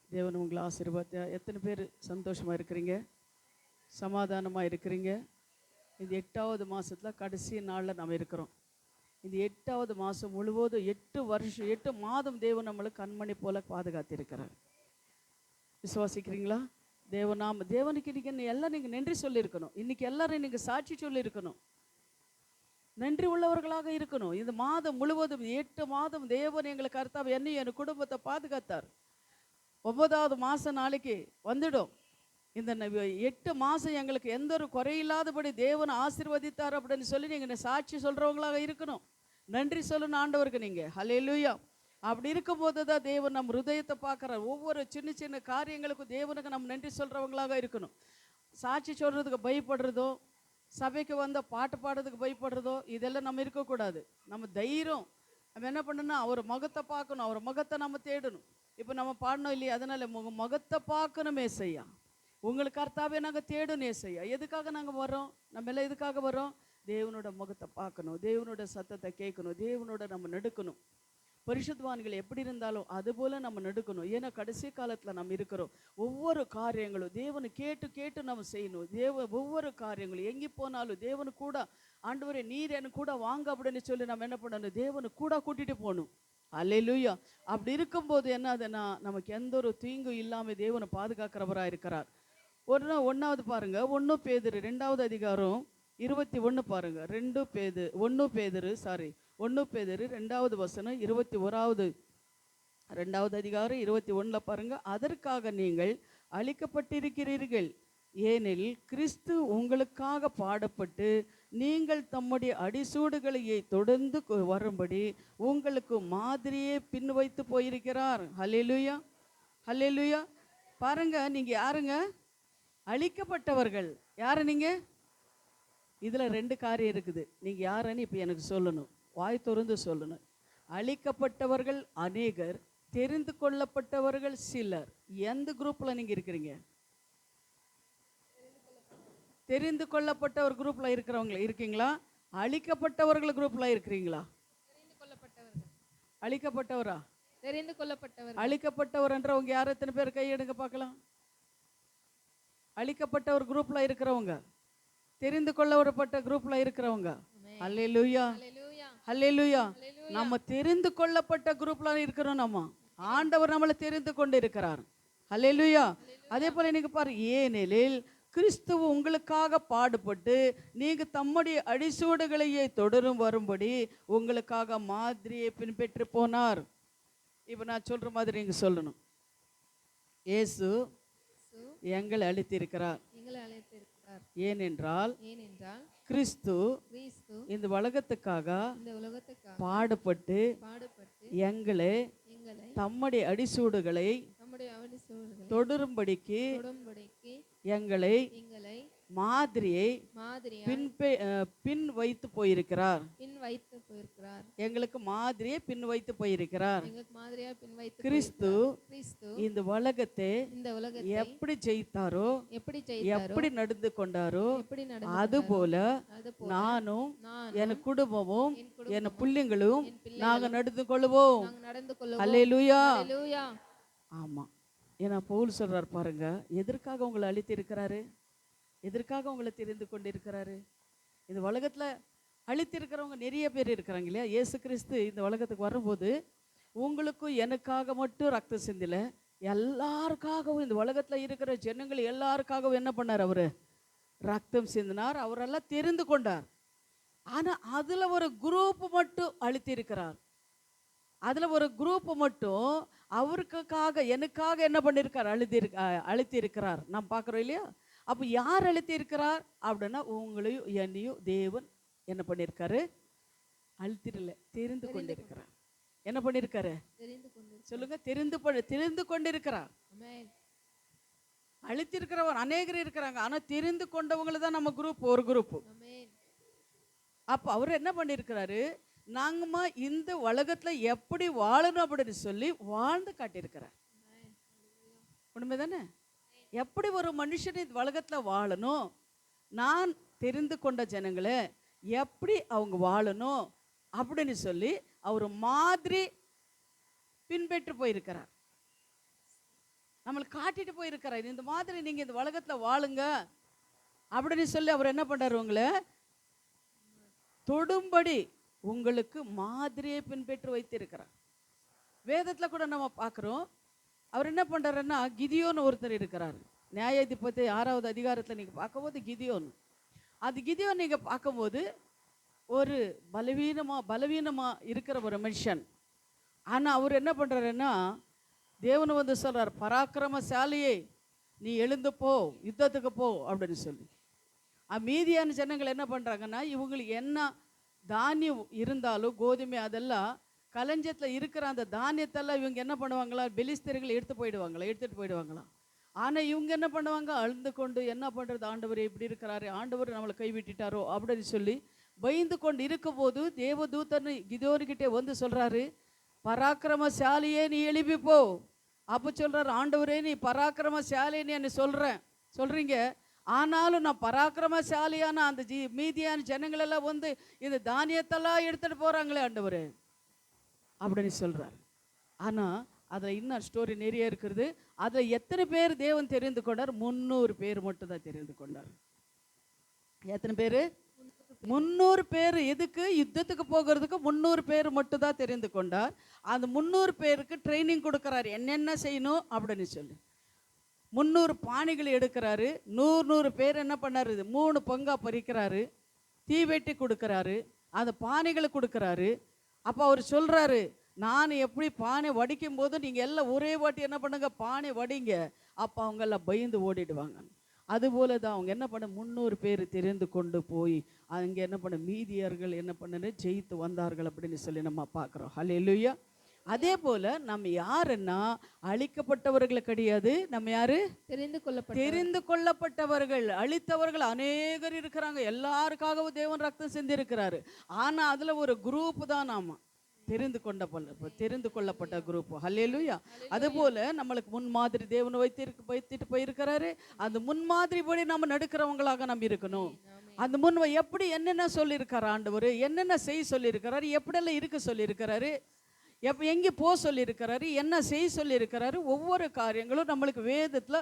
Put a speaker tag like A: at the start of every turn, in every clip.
A: தேவன் உங்களை ஆசீர்வாதத்தை. எத்தனை பேர் சந்தோஷமாக இருக்கிறீங்க, சமாதானமாக இருக்கிறீங்க? இந்த 8வது மாதத்தில் கடைசி நாளில் நாம் இருக்கிறோம். இந்த 8வது மாதம் முழுவதும் 8 வருஷம் 8 மாதம் தேவன் நம்மளுக்கு கண்மணி போல பாதுகாத்திருக்கிறார். விசுவாசிக்கிறீங்களா? தேவனுக்கு இன்றைக்கி எல்லாம் நீங்கள் நன்றி சொல்லியிருக்கணும். இன்றைக்கி எல்லாரும் நீங்கள் சாட்சி சொல்லியிருக்கணும், நன்றி உள்ளவர்களாக இருக்கணும். இந்த மாதம் முழுவதும் 8 மாதம் தேவன் எங்களுக்கு கர்த்தாவை என்னையும் என் குடும்பத்தை பாதுகாத்தார். 9வது மாதம் நாளைக்கு வந்துடும். இந்த 8 மாதம் எங்களுக்கு எந்த ஒரு குறையில்லாதபடி தேவன் ஆசீர்வதித்தார் அப்படின்னு சொல்லி நீங்கள் சாட்சி சொல்கிறவங்களாக இருக்கணும். நன்றி சொல்லணும் ஆண்டவருக்கு நீங்கள். ஹல்லேலூயா. அப்படி இருக்கும்போது தான் தேவன் நம்ம ஹிருதயத்தை பார்க்குறார். ஒவ்வொரு சின்ன சின்ன காரியங்களுக்கும் தேவனுக்கு நம்ம நன்றி சொல்கிறவங்களாக இருக்கணும். சாட்சி சொல்கிறதுக்கு பயப்படுறதோ, சபைக்கு வந்த பாட்டு பாடுறதுக்கு பயப்படுறதோ, இதெல்லாம் நம்ம இருக்கக்கூடாது. நம்ம தைரியம் நம்ம என்ன பண்ணணும்னா அவர் முகத்தை பார்க்கணும், அவர் முகத்தை நம்ம தேடணும். இப்போ நம்ம பாடணும் இல்லையா? அதனால் முகத்தை பார்க்கணும் ஏசையா. உங்களுக்கு கர்த்தாவே நாங்கள் தேடணும் ஏசையா. எதுக்காக நாங்கள் வரோம்? நம்ம எல்லாம் எதுக்காக வரோம்? தேவனோட முகத்தை பார்க்கணும், தேவனோட சத்தத்தை கேட்கணும், தேவனோட நம்ம நடுக்கணும். பரிசுத்தவான்கள் எப்படி இருந்தாலும் அதுபோல் நம்ம நடுக்கணும். ஏன்னா கடைசி காலத்தில் நம்ம இருக்கிறோம். ஒவ்வொரு காரியங்களும் தேவனை கேட்டு கேட்டு நம்ம செய்யணும். ஒவ்வொரு காரியங்களும் எங்கே போனாலும் தேவனு கூட ஆண்டவரே நீர் எனக்கு கூட வாங்க அப்படின்னு சொல்லி நம்ம என்ன பண்ணணும்? தேவனு கூட கூட்டிகிட்டு போகணும். அல்லேலூயா. அப்படி இருக்கும்போது என்ன ஆகுதுன்னா, நமக்கு எந்த ஒரு தீங்கும் இல்லாமல் தேவனை பாதுகாக்கிறவராக இருக்கிறார். 1வது பாருங்க, 1 பேதுரு 2வது அதிகாரம் 21 பாருங்க. 1 பேதுரு 2வது வசனம் 2வது அதிகாரம் 21 பாருங்க. அதற்காக நீங்கள் அழிக்கப்பட்டிருக்கிறீர்கள், ஏனெனில் கிறிஸ்து உங்களுக்காக பாடப்பட்டு நீங்கள் தம்முடைய அடிசூடுகளையே தொடர்ந்து வரும்படி உங்களுக்கு மாதிரியே பின் வைத்து போயிருக்கிறார். ஹல்லேலூயா, ஹல்லேலூயா. பாருங்க, நீங்க யாருங்க? அழிக்கப்பட்டவர்கள். யாரு நீங்க? இதுல 2 காரியம் இருக்குது. நீங்க யாருன்னு இப்ப எனக்கு சொல்லணும், வாய் திறந்து சொல்லணும். அழிக்கப்பட்டவர்கள் அநேகர், தெரிந்து கொள்ளப்பட்டவர்கள் சிலர். எந்த குரூப்ல நீங்க இருக்கிறீங்க? தெரிந்து கொள்ளப்பட்ட ஒரு குரூப்ல இருக்கிறவங்க இருக்கீங்களா? அழிக்கப்பட்டவர்கள் குரூப்ல இருக்கிறீங்களா? அழிக்கப்பட்டவரா?
B: தெரிந்து கொள்ளப்பட்டவர்.
A: அழிக்கப்பட்டவர் என்றவங்க யார்? எத்தனை பேர் கை எடுங்க பார்க்கலாம். அழிக்கப்பட்டவர் குரூப்ல இருக்கிறவங்க, தெரிந்து கொள்ளப்பட்ட குரூப்ல இருக்கிறவங்க. அல்லேலூயா, அல்லேலூயா. நம்ம தெரிந்து கொள்ளப்பட்ட குரூப்ல இருக்கிறோம். நம்ம ஆண்டவர் நம்மளை தெரிந்து கொண்டு இருக்கிறார். அல்லேலூயா. அதே போல நீங்க பாரு, ஏனெனில் கிறிஸ்துவ உங்களுக்காக பாடுபட்டு நீங்க தம்முடைய அடிசூடுகளையே தொடரும் வரும்படி உங்களுக்காக மாதிரியை பின்பற்றி போனார். இப்ப நான் சொல்ற மாதிரி நீங்க சொல்லணும். இயேசு எங்களை அழைத்திருக்கிறார். ஏனென்றால் கிறிஸ்து இந்த உலகத்துக்காக பாடுபட்டு எங்களை தம்முடைய அடிசூடுகளை தொடரும்படிக்கு எங்களை மாதிரியை பின் வைத்து போயிருக்கிறார். எங்களுக்கு மாதிரியை பின் வைத்து போயிருக்கிறார். கிறிஸ்து இந்த உலகத்தை எப்படி ஜெயித்தாரோ, எப்படி நடந்து கொண்டாரோ, அதுபோல நானும் என் குடும்பமும் என் பிள்ளைங்களும் நாங்க நடந்து கொள்வோம். அல்லேலூயா. ஆமா. ஏன்னா பவுல் சொல்றார் பாருங்க, எதற்காக உங்களை அழித்து இருக்கிறாரு, எதற்காக உங்களை தெரிந்து கொண்டிருக்கிறாரு. இந்த உலகத்துல அழித்திருக்கிறவங்க நிறைய பேர் இருக்கிறாங்க இல்லையா? இயேசு கிறிஸ்து இந்த உலகத்துக்கு வரும்போது உங்களுக்கும் எனக்காக மட்டும் ரத்தம் சிந்தல, எல்லாருக்காகவும் இந்த உலகத்துல இருக்கிற ஜனங்கள் எல்லாருக்காகவும் என்ன பண்ணார்? அவரு ரத்தம் சிந்தினார். அவரெல்லாம் தெரிந்து கொண்டார். ஆனா அதுல ஒரு குரூப் மட்டும் அழித்திருக்கிறார். அதுல ஒரு குரூப் மட்டும் அவருக்காக எனக்காக என்ன பண்ணிருக்கார்? அழித்திருக்கிறார். நாம் பார்க்கிறோம் இல்லையா? அப்போ யார் அழைத்து இருக்கிறார் அப்படின்னா, உங்களையும் என்னையும் தேவன் என்ன பண்ணியிருக்காரு? அழுத்திரல, தெரிந்து கொண்டிருக்கிறார். என்ன பண்ணியிருக்காரு? சொல்லுங்க. தெரிந்து கொண்டிருக்கிறார். அழுத்திருக்கிறவர் அநேகர் இருக்கிறாங்க, ஆனா தெரிந்து கொண்டவங்களை தான் நம்ம குரூப், ஒரு குரூப். அப்போ அவர் என்ன பண்ணியிருக்கிறாரு? நாங்கம்மா இந்த உலகத்துல எப்படி வாழணும் அப்படின்னு சொல்லி வாழ்ந்து காட்டியிருக்கிறார். உண்மைதானே? எப்படி ஒரு மனுஷன் இந்த உலகத்துல வாழணும், நான் தெரிந்து கொண்ட ஜனங்களை எப்படி அவங்க வாழணும் அப்படின்னு சொல்லி அவர் மாதிரி பின்பற்றி போயிருக்கிறார். நம்மளுக்கு காட்டிட்டு போயிருக்கிறார். இந்த மாதிரி நீங்க இந்த உலகத்துல வாழுங்க அப்படின்னு சொல்லி அவர் என்ன பண்றாரு, உங்களை தொடும்படி உங்களுக்கு மாதிரியை பின்பற்றி வைத்திருக்கிறார். வேதத்துல கூட நம்ம பார்க்குறோம். அவர் என்ன பண்றாருன்னா, கிதியோன்னு ஒருத்தர் இருக்கிறார். நியாயாதிபதி 6வது அதிகாரத்தில் நீங்க பார்க்கும்போது கிதியோன், அது கிதியோன் நீங்க பார்க்கும்போது ஒரு பலவீனமா இருக்கிற ஒரு மனுஷன். ஆனா அவர் என்ன பண்றாருன்னா, தேவன் வந்து சொல்றார், பராக்கிரமசாலியே நீ எழுந்து போ, யுத்தத்துக்கு போ அப்படின்னு சொல்லி. மீதியான ஜனங்கள் என்ன பண்றாங்கன்னா, இவங்களுக்கு என்ன தானியம் இருந்தாலும் கோதுமை அதெல்லாம் களஞ்சத்தில் இருக்கிற அந்த தானியத்தெல்லாம் இவங்க என்ன பண்ணுவாங்களா, பெலிஸ்தர்கள் எடுத்துட்டு போயிடுவாங்களாம். ஆனால் இவங்க என்ன பண்ணுவாங்க, அழுந்து கொண்டு என்ன பண்ணுறது, ஆண்டவர் இப்படி இருக்கிறாரு, ஆண்டவர் நம்மளை கைவிட்டுட்டாரோ அப்படின்னு சொல்லி பயந்து கொண்டு இருக்கும் போது தேவதூதன் கிதியோன்கிட்டே வந்து சொல்றாரு, பராக்கிரமசாலியே நீ எழுப்பி போ. அப்போ சொல்றாரு, ஆண்டவரே நீ பராக்கிரமசாலின்னு என்ன சொல்றீங்க, ஆனாலும் நான் பராக்கிரமசாலியான அந்த மீதியான ஜனங்கள் எல்லாம் வந்து இந்த தானியத்தெல்லாம் எடுத்துட்டு போறாங்களே ஆண்டவரே அப்படின்னு சொல்றாரு. ஆனா அதுல இன்னும் ஸ்டோரி நிறைய இருக்கிறது. அதுல எத்தனை பேர் தேவன் தெரிந்து கொண்டார்? 300 பேர் மட்டும் தான் தெரிந்து கொண்டார். எத்தனை பேரு? 300 பேர். எதுக்கு? யுத்தத்துக்கு போகிறதுக்கு 300 பேர் மட்டும் தான் தெரிந்து கொண்டார். அந்த 300 பேருக்கு ட்ரைனிங் கொடுக்கறாரு, என்னென்ன செய்யணும் அப்படின்னு சொல்லி. 300 பானைகள் எடுக்கிறாரு. 100 பேர் என்ன பண்ணாரு, 3 பங்கா பறிக்கிறாரு, தீவெட்டி கொடுக்கறாரு, அந்த பானைகளை கொடுக்கறாரு. அப்போ அவர் சொல்றாரு, நான் எப்படி பானை வடிக்கும் போது நீங்க எல்லாம் ஒரே வாட்டி என்ன பண்ணுங்க, பானை வடிங்க. அப்போ அவங்க எல்லாம் பயந்து ஓடிடுவாங்க. அதுபோல தான் அவங்க என்ன பண்ண, 300 பேர் தெரிந்து கொண்டு போய் அங்கே என்ன பண்ண, மீதியர்கள் என்ன பண்ண ஜெயித்து வந்தார்கள் அப்படின்னு சொல்லி நம்ம பார்க்குறோம். ஹல்லேலூயா. அதே போல நம்ம யாருன்னா அழிக்கப்பட்டவர்கள் கிடையாது. நம்ம யாரு? தெரிந்து கொள்ளப்பட்டவர்கள். அழித்தவர்கள் அநேகர் இருக்கிறாங்க. எல்லாருக்காகவும் தேவன் ரத்தம் சிந்திருக்கிறாரு. ஆனா அதுல ஒரு குரூப் தான் நாம தெரிந்து கொள்ளப்பட்ட குரூப். ஹல்லேலூயா. அதுபோல நம்மளுக்கு முன்மாதிரி தேவன் வைத்துட்டு போயிருக்கிறாரு. அந்த முன்மாதிரிபடி நம்ம நடக்கிறவங்களாக நம்ம இருக்கணும். அந்த எப்படி என்னென்ன சொல்லியிருக்காரு ஆண்டவர், என்னென்ன செய்ய சொல்லியிருக்கிறாரு, எப்படியெல்லாம் இருக்க சொல்லியிருக்கிறாரு, எங்கே போக சொல்லியிருக்கிறாரு, என்ன செய்ய சொல்லியிருக்கிறாரு, ஒவ்வொரு காரியங்களும் நம்மளுக்கு வேதத்தில்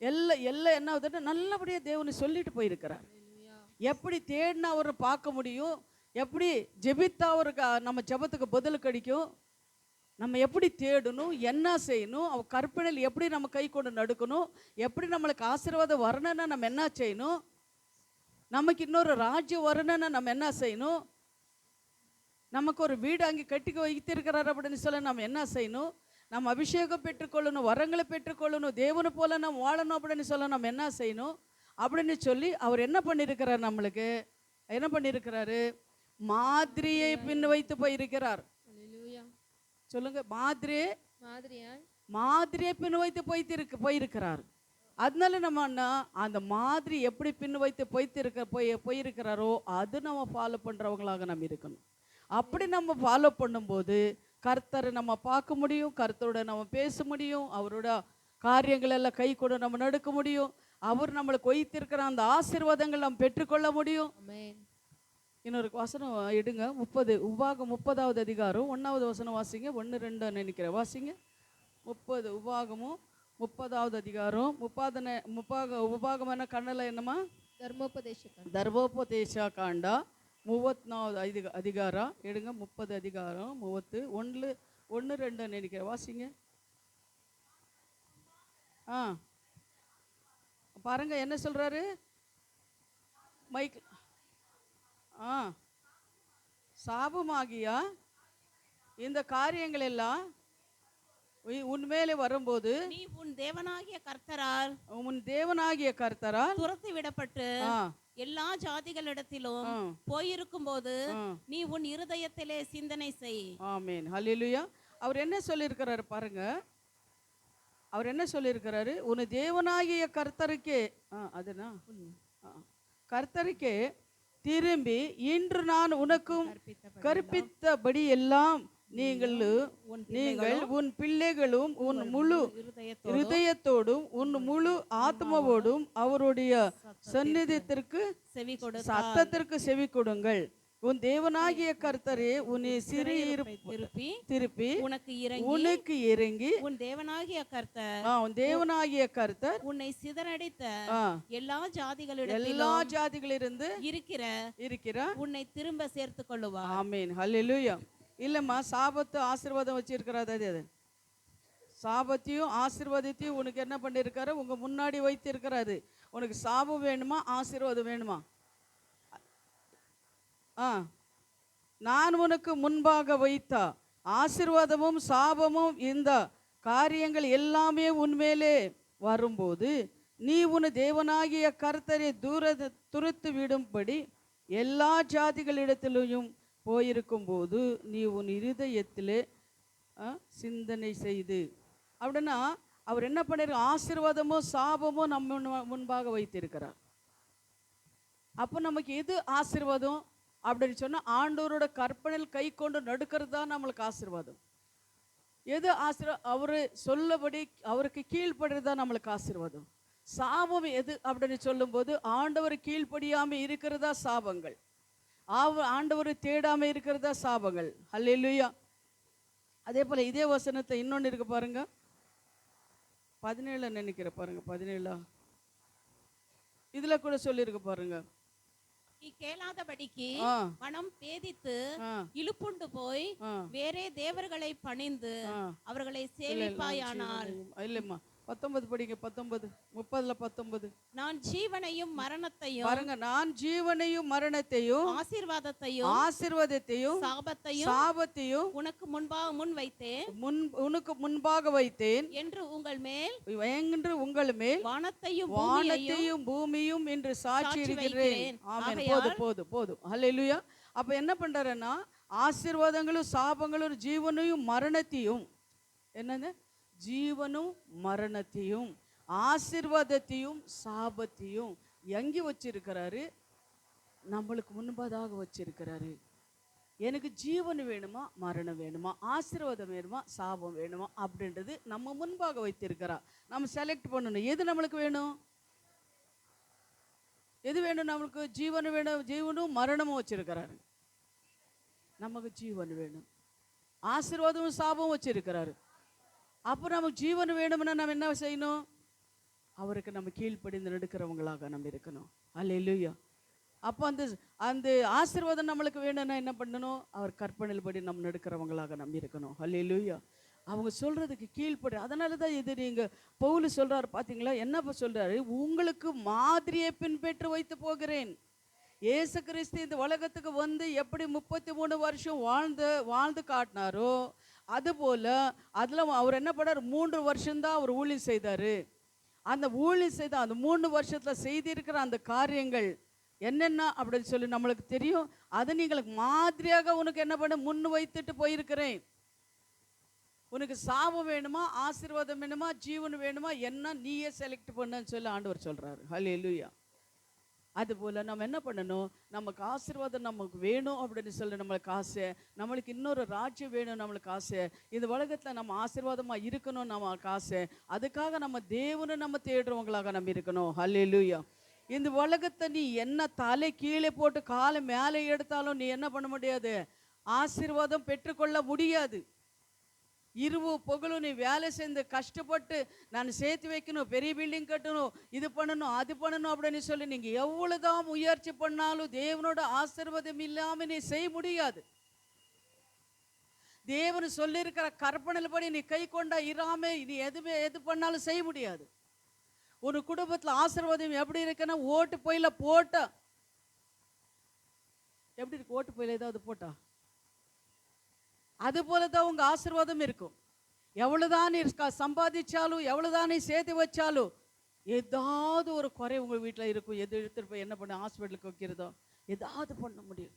A: எல்லாம் என்ன ஆகுதுன்னு நல்லபடியாக தேவனை சொல்லிட்டு போயிருக்கிறார். எப்படி தேடினா அவரை பார்க்க முடியும், எப்படி ஜெபித்தா அவருக்கு நம்ம ஜெபத்துக்கு பதில் கிடைக்கும், நம்ம எப்படி தேடணும், என்ன செய்யணும், அவ கற்பனையில் எப்படி நம்ம கை கொண்டு நடக்கணும், எப்படி நம்மளுக்கு ஆசீர்வாதம் வரணும்னா நம்ம என்ன செய்யணும், நமக்கு இன்னொரு ராஜ்யம் வரணும்னா நம்ம என்ன செய்யணும், நமக்கு ஒரு வீடு அங்கே கட்டி வைத்திருக்கிறார் அப்படின்னு சொல்ல நம்ம என்ன செய்யணும், நம்ம அபிஷேகம் பெற்றுக்கொள்ளணும், வரங்களை பெற்றுக்கொள்ளணும், தேவனை போல நம்ம வாழணும் அப்படின்னு சொல்ல நம்ம என்ன செய்யணும் அப்படின்னு சொல்லி அவர் என்ன பண்ணியிருக்கிறார், நம்மளுக்கு என்ன பண்ணியிருக்கிறாரு, மாதிரியை பின் வைத்து போயிருக்கிறார். சொல்லுங்க, மாதிரியை பின் வைத்து போயிருக்கிறார். அதனால நம்ம அந்த மாதிரி எப்படி பின் வைத்து போயிருக்கிறாரோ அது நம்ம ஃபாலோ பண்றவங்களாக நம்ம இருக்கணும். அப்படி நம்ம ஃபாலோ பண்ணும்போது கர்த்தரை நம்ம பார்க்க முடியும், கர்த்தரோட நம்ம பேச முடியும், அவரோட காரியங்கள் எல்லாம் கை கூட நம்ம நடக்க முடியும், அவர் நம்மளுக்கு வைத்திருக்கிற அந்த ஆசீர்வாதங்கள் நம்ம பெற்றுக்கொள்ள முடியும். இன்னொரு வசனம் எடுங்க, 30 உபாகம் 30வது அதிகாரம் 1வது வசனம் வாசிங்க. 1-2 நினைக்கிறேன், வாசிங்க. 30 உபாகமும் 30வது அதிகாரம். உபாகமான கண்ணல என்னமா, ಧರ್ಮೋಪದೇಶ ಕಾಂಡ 34வது அதிகாரம் எடுங்க. 30 அதிகாரம் 1-2 நினைக்கிறேன், வாசிங்க. பாருங்க என்ன சொல்றாரு மைக். சாபமாகியா இந்த காரியங்கள் எல்லாம் உன்மேலே வரும்போது
B: நீ உன் தேவனாகிய கர்த்தரால் துரத்தி விடப்பட்டு எல்லா ஜாதிகளிடத்திலும் போயிருக்கும் போது நீ உன் இருதயத்திலே சிந்தனை செய்.
A: ஆமென். ஹல்லேலூயா. அவர் என்ன சொல்லியிருக்கிறாரு பாருங்க, அவர் என்ன சொல்லியிருக்கிறாரு, உன் தேவனாகிய கர்த்தருக்கே கர்த்தருக்கே திரும்பி இன்று நான் உனக்கும் கற்பித்தபடி எல்லாம் நீங்கள் உன் பிள்ளைகளும் உன் முழு இருதயத்தோடும் உன் முழு ஆத்மாவோடும் அவருடைய சந்நிதியத்திற்கு சத்தத்திற்கு செவி கொடுங்கள். உன் தேவனாகிய கர்த்தரே உன்னை
B: திருப்பி
A: திருப்பி
B: உனக்கு இறங்கி
A: உன்
B: தேவனாகிய கர்த்தர்
A: உன் தேவனாகிய கர்த்தர்
B: உன்னை சிதறடித்த எல்லா
A: எல்லா ஜாதிகளிலிருந்து
B: இருக்கிற உன்னை திரும்ப சேர்த்து கொள்ளுவார்.
A: ஆமென். ஹல்லேலூயா. இல்லம்மா, சாபத்து ஆசீர்வாதம் வச்சிருக்கிறாரு. அது சாபத்தையும் ஆசீர்வாதத்தையும் உனக்கு என்ன பண்ணியிருக்காரு? உங்க முன்னாடி வைத்து இருக்கிறாரு. உனக்கு சாபம் வேணுமா ஆசீர்வாதம் வேணுமா? நான் உனக்கு முன்பாக வைத்த ஆசீர்வாதமும் சாபமும் இந்த காரியங்கள் எல்லாமே உன்மேலே வரும்போது நீ உன் தேவனாகிய கர்த்தரை துரத்து விடும்படி எல்லா ஜாதிகளிடத்திலும் போயிருக்கும் போது நீ உன் இருதயத்திலே சிந்தனை செய்து. அப்படின்னா அவர் என்ன பண்ணிருக்க? ஆசீர்வாதமும் சாபமும் நம்ம முன்பாக வைத்திருக்கிறார். அப்போ நமக்கு எது ஆசீர்வாதம் அப்படின்னு சொன்னால், ஆண்டவரோட கற்பனையில் கை கொண்டு நடுக்கிறது தான் நம்மளுக்கு ஆசீர்வாதம். எது அவரு சொல்லபடி அவருக்கு கீழ்ப்படுறது தான் நம்மளுக்கு ஆசீர்வாதம். சாபம் எது அப்படின்னு சொல்லும்போது, ஆண்டவர் கீழ்ப்படியாமல் இருக்கிறதா சாபங்கள், ஆண்டவர் தேடாமல் இருக்கிறதா சாபங்கள். ஹல்லேலூயா. அதே போல் இதே வசனத்தை இன்னொன்று இருக்கு பாருங்க, 17 நினைக்கிற பாருங்க, 17 இதுல கூட சொல்லியிருக்கு பாருங்க.
B: கேளாதபடிக்கு மனம் பேதித்து இழுப்புண்டு போய் வேறே தேவர்களை பணிந்து அவர்களை சேவிப்பாயானால்.
A: இல்லம்மா, 19 படிங்க, 19 30ல 19.
B: நான் ஜீவனையும் மரணத்தையும்
A: பாருங்க, நான் ஜீவனையும் மரணத்தையும் ஆசீர்வாதத்தையும் சாபத்தையும்
B: உனக்கு
A: முன்பாக வைத்தேன்
B: என்று உங்கள்
A: மேல் வானத்தையும் பூமியும் என்று சாட்சி இருக்கிறேன். ஆமென். போதும். ஹல்லேலூயா. அப்ப என்ன பண்றாருன்னா, ஆசீர்வாதங்களும் சாபங்களும் ஜீவனையும் மரணத்தையும், என்னது, ஜீவனும் மரணத்தையும் ஆசீர்வாதத்தையும் சாபத்தையும் எங்கே வச்சிருக்கிறாரு? நம்மளுக்கு முன்பதாக வச்சிருக்கிறாரு. எனக்கு ஜீவன் வேணுமா, மரணம் வேணுமா, ஆசீர்வாதம் வேணுமா, சாபம் வேணுமா அப்படின்றது நம்ம முன்பாக வைத்திருக்கிறார். நம்ம செலக்ட் பண்ணணும். எது நம்மளுக்கு வேணும்? எது வேணும் நம்மளுக்கு? ஜீவன் வேணும். ஜீவனும் மரணமும் வச்சிருக்கிறாரு. நமக்கு ஜீவன் வேணும், ஆசீர்வாதமும் சாபமும் வச்சிருக்கிறாரு. அப்போ நமக்கு ஜீவன் வேணும்னா நம்ம என்ன செய்யணும்? அவருக்கு நம்ம கீழ்ப்படிந்து நடக்கிறவங்களாக நம்ம இருக்கணும். அல்லேலூயா. அப்போ அந்த ஆசீர்வாதம் நம்மளுக்கு வேணும்னா என்ன பண்ணணும்? அவர் கற்பனையில் படி நம்ம நடக்கிறவங்களாக நம்ம இருக்கணும். அல்லேலூயா. அவங்க சொல்றதுக்கு கீழ்ப்படி. அதனால தான் இது நீங்கள் பவுல் சொல்றாரு பார்த்தீங்களா? என்ன சொல்றாரு? உங்களுக்கு மாதிரியை பின்பற்றி வைத்து போகிறேன். இயேசு கிறிஸ்து இந்த உலகத்துக்கு வந்து எப்படி 33 வருஷம் வாழ்ந்து காட்டினாரோ, அதுபோல் அதில் அவர் என்ன பண்ணார்? 3 வருஷம்தான் அவர் ஊழியம் செய்தார். அந்த ஊழியம் செய்த அந்த 3 வருஷத்தில் செய்திருக்கிற அந்த காரியங்கள் என்னென்ன அப்படின்னு சொல்லி நம்மளுக்கு தெரியும். அதை நீங்களுக்கு மாதிரியாக உனக்கு என்ன பண்ண முன் வைத்துட்டு போயிருக்கிறேன். உனக்கு சாபம் வேணுமா, ஆசீர்வாதம் வேணுமா, ஜீவன் வேணுமா, என்ன நீயே செலக்ட் பண்ணுன்னு சொல்லி ஆண்டவர் சொல்கிறாரு. ஹல்லேலூயா. அதுபோல் நம்ம என்ன பண்ணணும்? நமக்கு ஆசீர்வாதம் நமக்கு வேணும் அப்படின்னு சொல்லி நம்மளுக்கு ஆசை, நம்மளுக்கு இன்னொரு ராஜ்யம் வேணும் நம்மளுக்கு ஆசை, இந்த உலகத்தில் நம்ம ஆசீர்வாதமாக இருக்கணும் நமக்கு ஆசை. அதுக்காக நம்ம தேவனை நம்ம தேடுறவங்களாக நம்ம இருக்கணும். ஹல்லேலூயா. இந்த உலகத்தை நீ என்ன தலை கீழே போட்டு காலை மேலே எடுத்தாலும் நீ என்ன பண்ண முடியாது? ஆசீர்வாதம் பெற்றுக்கொள்ள முடியாது. இரவு பகலும் நீ வேலை செஞ்சு கஷ்டப்பட்டு நான் சேர்த்து வைக்கணும், பெரிய பில்டிங் கட்டணும், இது பண்ணணும், அது பண்ணணும் அப்படின்னு சொல்லி நீங்கள் எவ்வளோதான் முயற்சி பண்ணாலும் தேவனோட ஆசீர்வாதம் இல்லாமல் நீ செய்ய முடியாது. தேவன் சொல்லியிருக்கிற கற்பனையில் படி நீ கை கொண்டா இராம நீ எது பண்ணாலும் செய்ய முடியாது. ஒரு குடும்பத்தில் ஆசீர்வாதம் எப்படி இருக்குன்னா, ஓட்டு போயில போட்டா எப்படி இருக்கு? ஓட்டு போயில ஏதாவது போட்டா அது போல தான் உங்க ஆசீர்வாதம் இருக்கும். எவ்வளவுதான் நீ சம்பாதிச்சாலும், எவ்வளவுதான் நீ சேர்த்து வச்சாலும், ஏதாவது ஒரு குறை உங்க வீட்டில் இருக்கும். எது எடுத்துட்டு போய் என்ன பண்ண ஹாஸ்பிட்டலுக்கு வைக்கிறதோ ஏதாவது பண்ண முடியும்.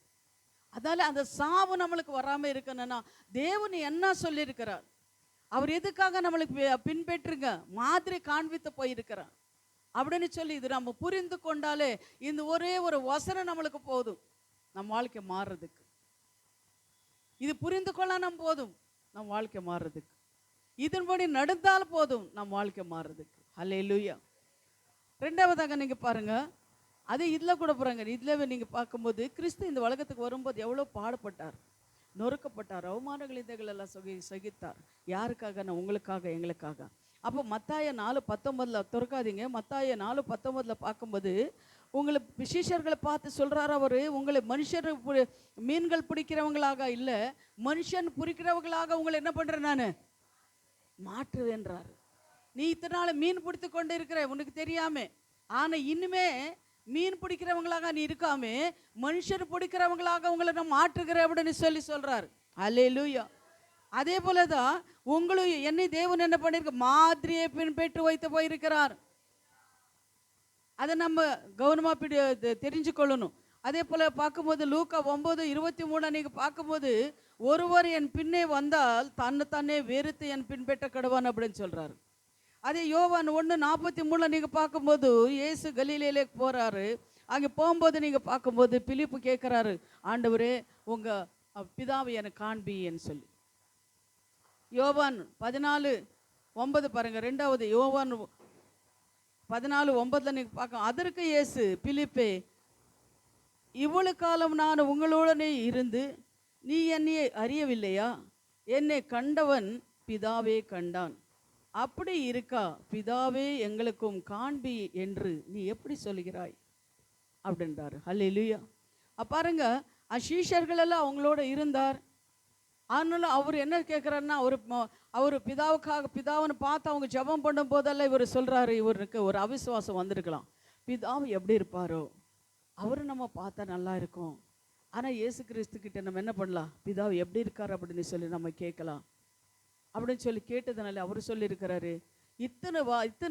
A: அதனால அந்த சாவு நம்மளுக்கு வராமல் இருக்கணும்னா தேவன் என்ன சொல்லியிருக்கிறார்? அவர் எதுக்காக நம்மளுக்கு பின்பற்றுங்க மாதிரி காண்பித்து போயிருக்கிறார் அப்படின்னு சொல்லி இது நம்ம புரிந்து கொண்டாலே இந்த ஒரே ஒரு வசனம் நம்மளுக்கு போதும் நம்ம வாழ்க்கை மாறுறதுக்கு. இது புரிந்து கொள்ளணும் போதும் நம் வாழ்க்கை மாறுறதுக்கு. இதன்படி நடந்தால் போதும் நம் வாழ்க்கை மாறுறதுக்கு. ஹல்லேலூயா. ரெண்டாவதாக நீங்க பாருங்க, அதே இதில் கூட போகிறாங்க. இதில் நீங்கள் பார்க்கும்போது கிறிஸ்து இந்த உலகத்துக்கு வரும்போது எவ்வளோ பாடுபட்டார், நொறுக்கப்பட்டார், அவமானங்கள் இதைகள் எல்லாம் சகித்தார். யாருக்காக? நான் உங்களுக்காக, எங்களுக்காக. அப்போ மத்தாய 4:19 திறக்காதீங்க. மத்தாய 4:19 பார்க்கும்போது உங்களை விசேஷர்களை பார்த்து சொல்கிறார் அவர், உங்களை மனுஷர் மீன்கள் பிடிக்கிறவங்களாக இல்லை, மனுஷன் பிடிக்கிறவங்களாக உங்களை என்ன பண்ணுறேன் நான் மாற்றுவேன்றார். நீ இத்தனை நாள் மீன் பிடித்து கொண்டு இருக்கிற உனக்கு தெரியாம, ஆனால் இனிமே மீன் பிடிக்கிறவங்களாக நீ இருக்காம மனுஷர் பிடிக்கிறவங்களாக உங்களை நான் மாற்றுகிறேன் அப்படின்னு சொல்றார். அல்லேலூயா. அதே போலதான் உங்களும் என்னை தேவன் என்ன பண்ணிருக்க மாதிரியை பின்பற்றி வைத்து போயிருக்கிறார். அதை நம்ம கவனமா தெரிஞ்சு கொள்ளணும். அதே போல பார்க்கும்போது லூக்கா 9:23 நீங்க பார்க்கும்போது, ஒருவர் என் பின்னே வந்தால் தன்னை வெறுத்து என் பின்பற்ற கடவான் அப்படின்னு சொல்றாரு. அதே யோவான் 1:43 நீங்க பார்க்கும்போது இயேசு கலிலேயே போறாரு. அங்கே போகும்போது நீங்க பார்க்கும்போது பிலிப்பு கேட்கிறாரு, ஆண்டவரே உங்க பிதாவை எனக்கு காண்பின்னு சொல்லி. யோவான் 14:9 பாருங்க. ரெண்டாவது யோவான் 14:9 நீங்க பார்க்க, அதற்கு இயேசு, பிலிப்பே, இவ்வளவு காலம் நான் உங்களுடனே இருந்து நீ என்னை அறியவில்லையா? என்னை கண்டவன் பிதாவே கண்டான். அப்படி இருக்கா பிதாவே எங்களுக்கும் காண்பி என்று நீ எப்படி சொல்கிறாய் அப்படின்றாரு. அல்லேலூயா. பாருங்க, சீஷர்கள் எல்லாம் அவங்களோட இருந்தார். ஆனாலும் அவர் என்ன கேட்குறாருன்னா, அவர் பிதாவுன்னு பார்த்து அவங்க ஜெபம் பண்ணும் போதெல்லாம் இவர் சொல்கிறாரு, இவருக்கு ஒரு அவிசுவாசம் வந்திருக்கலாம். பிதாவு எப்படி இருப்பாரோ, அவரு நம்ம பார்த்தா நல்லா இருக்கும். ஆனால் இயேசு கிறிஸ்து கிட்ட நம்ம என்ன பண்ணலாம், பிதாவு எப்படி இருக்கார் அப்படின்னு சொல்லி நம்ம கேட்கலாம் அப்படின்னு சொல்லி கேட்டதுனால அவர் சொல்லியிருக்கிறாரு, இத்தனை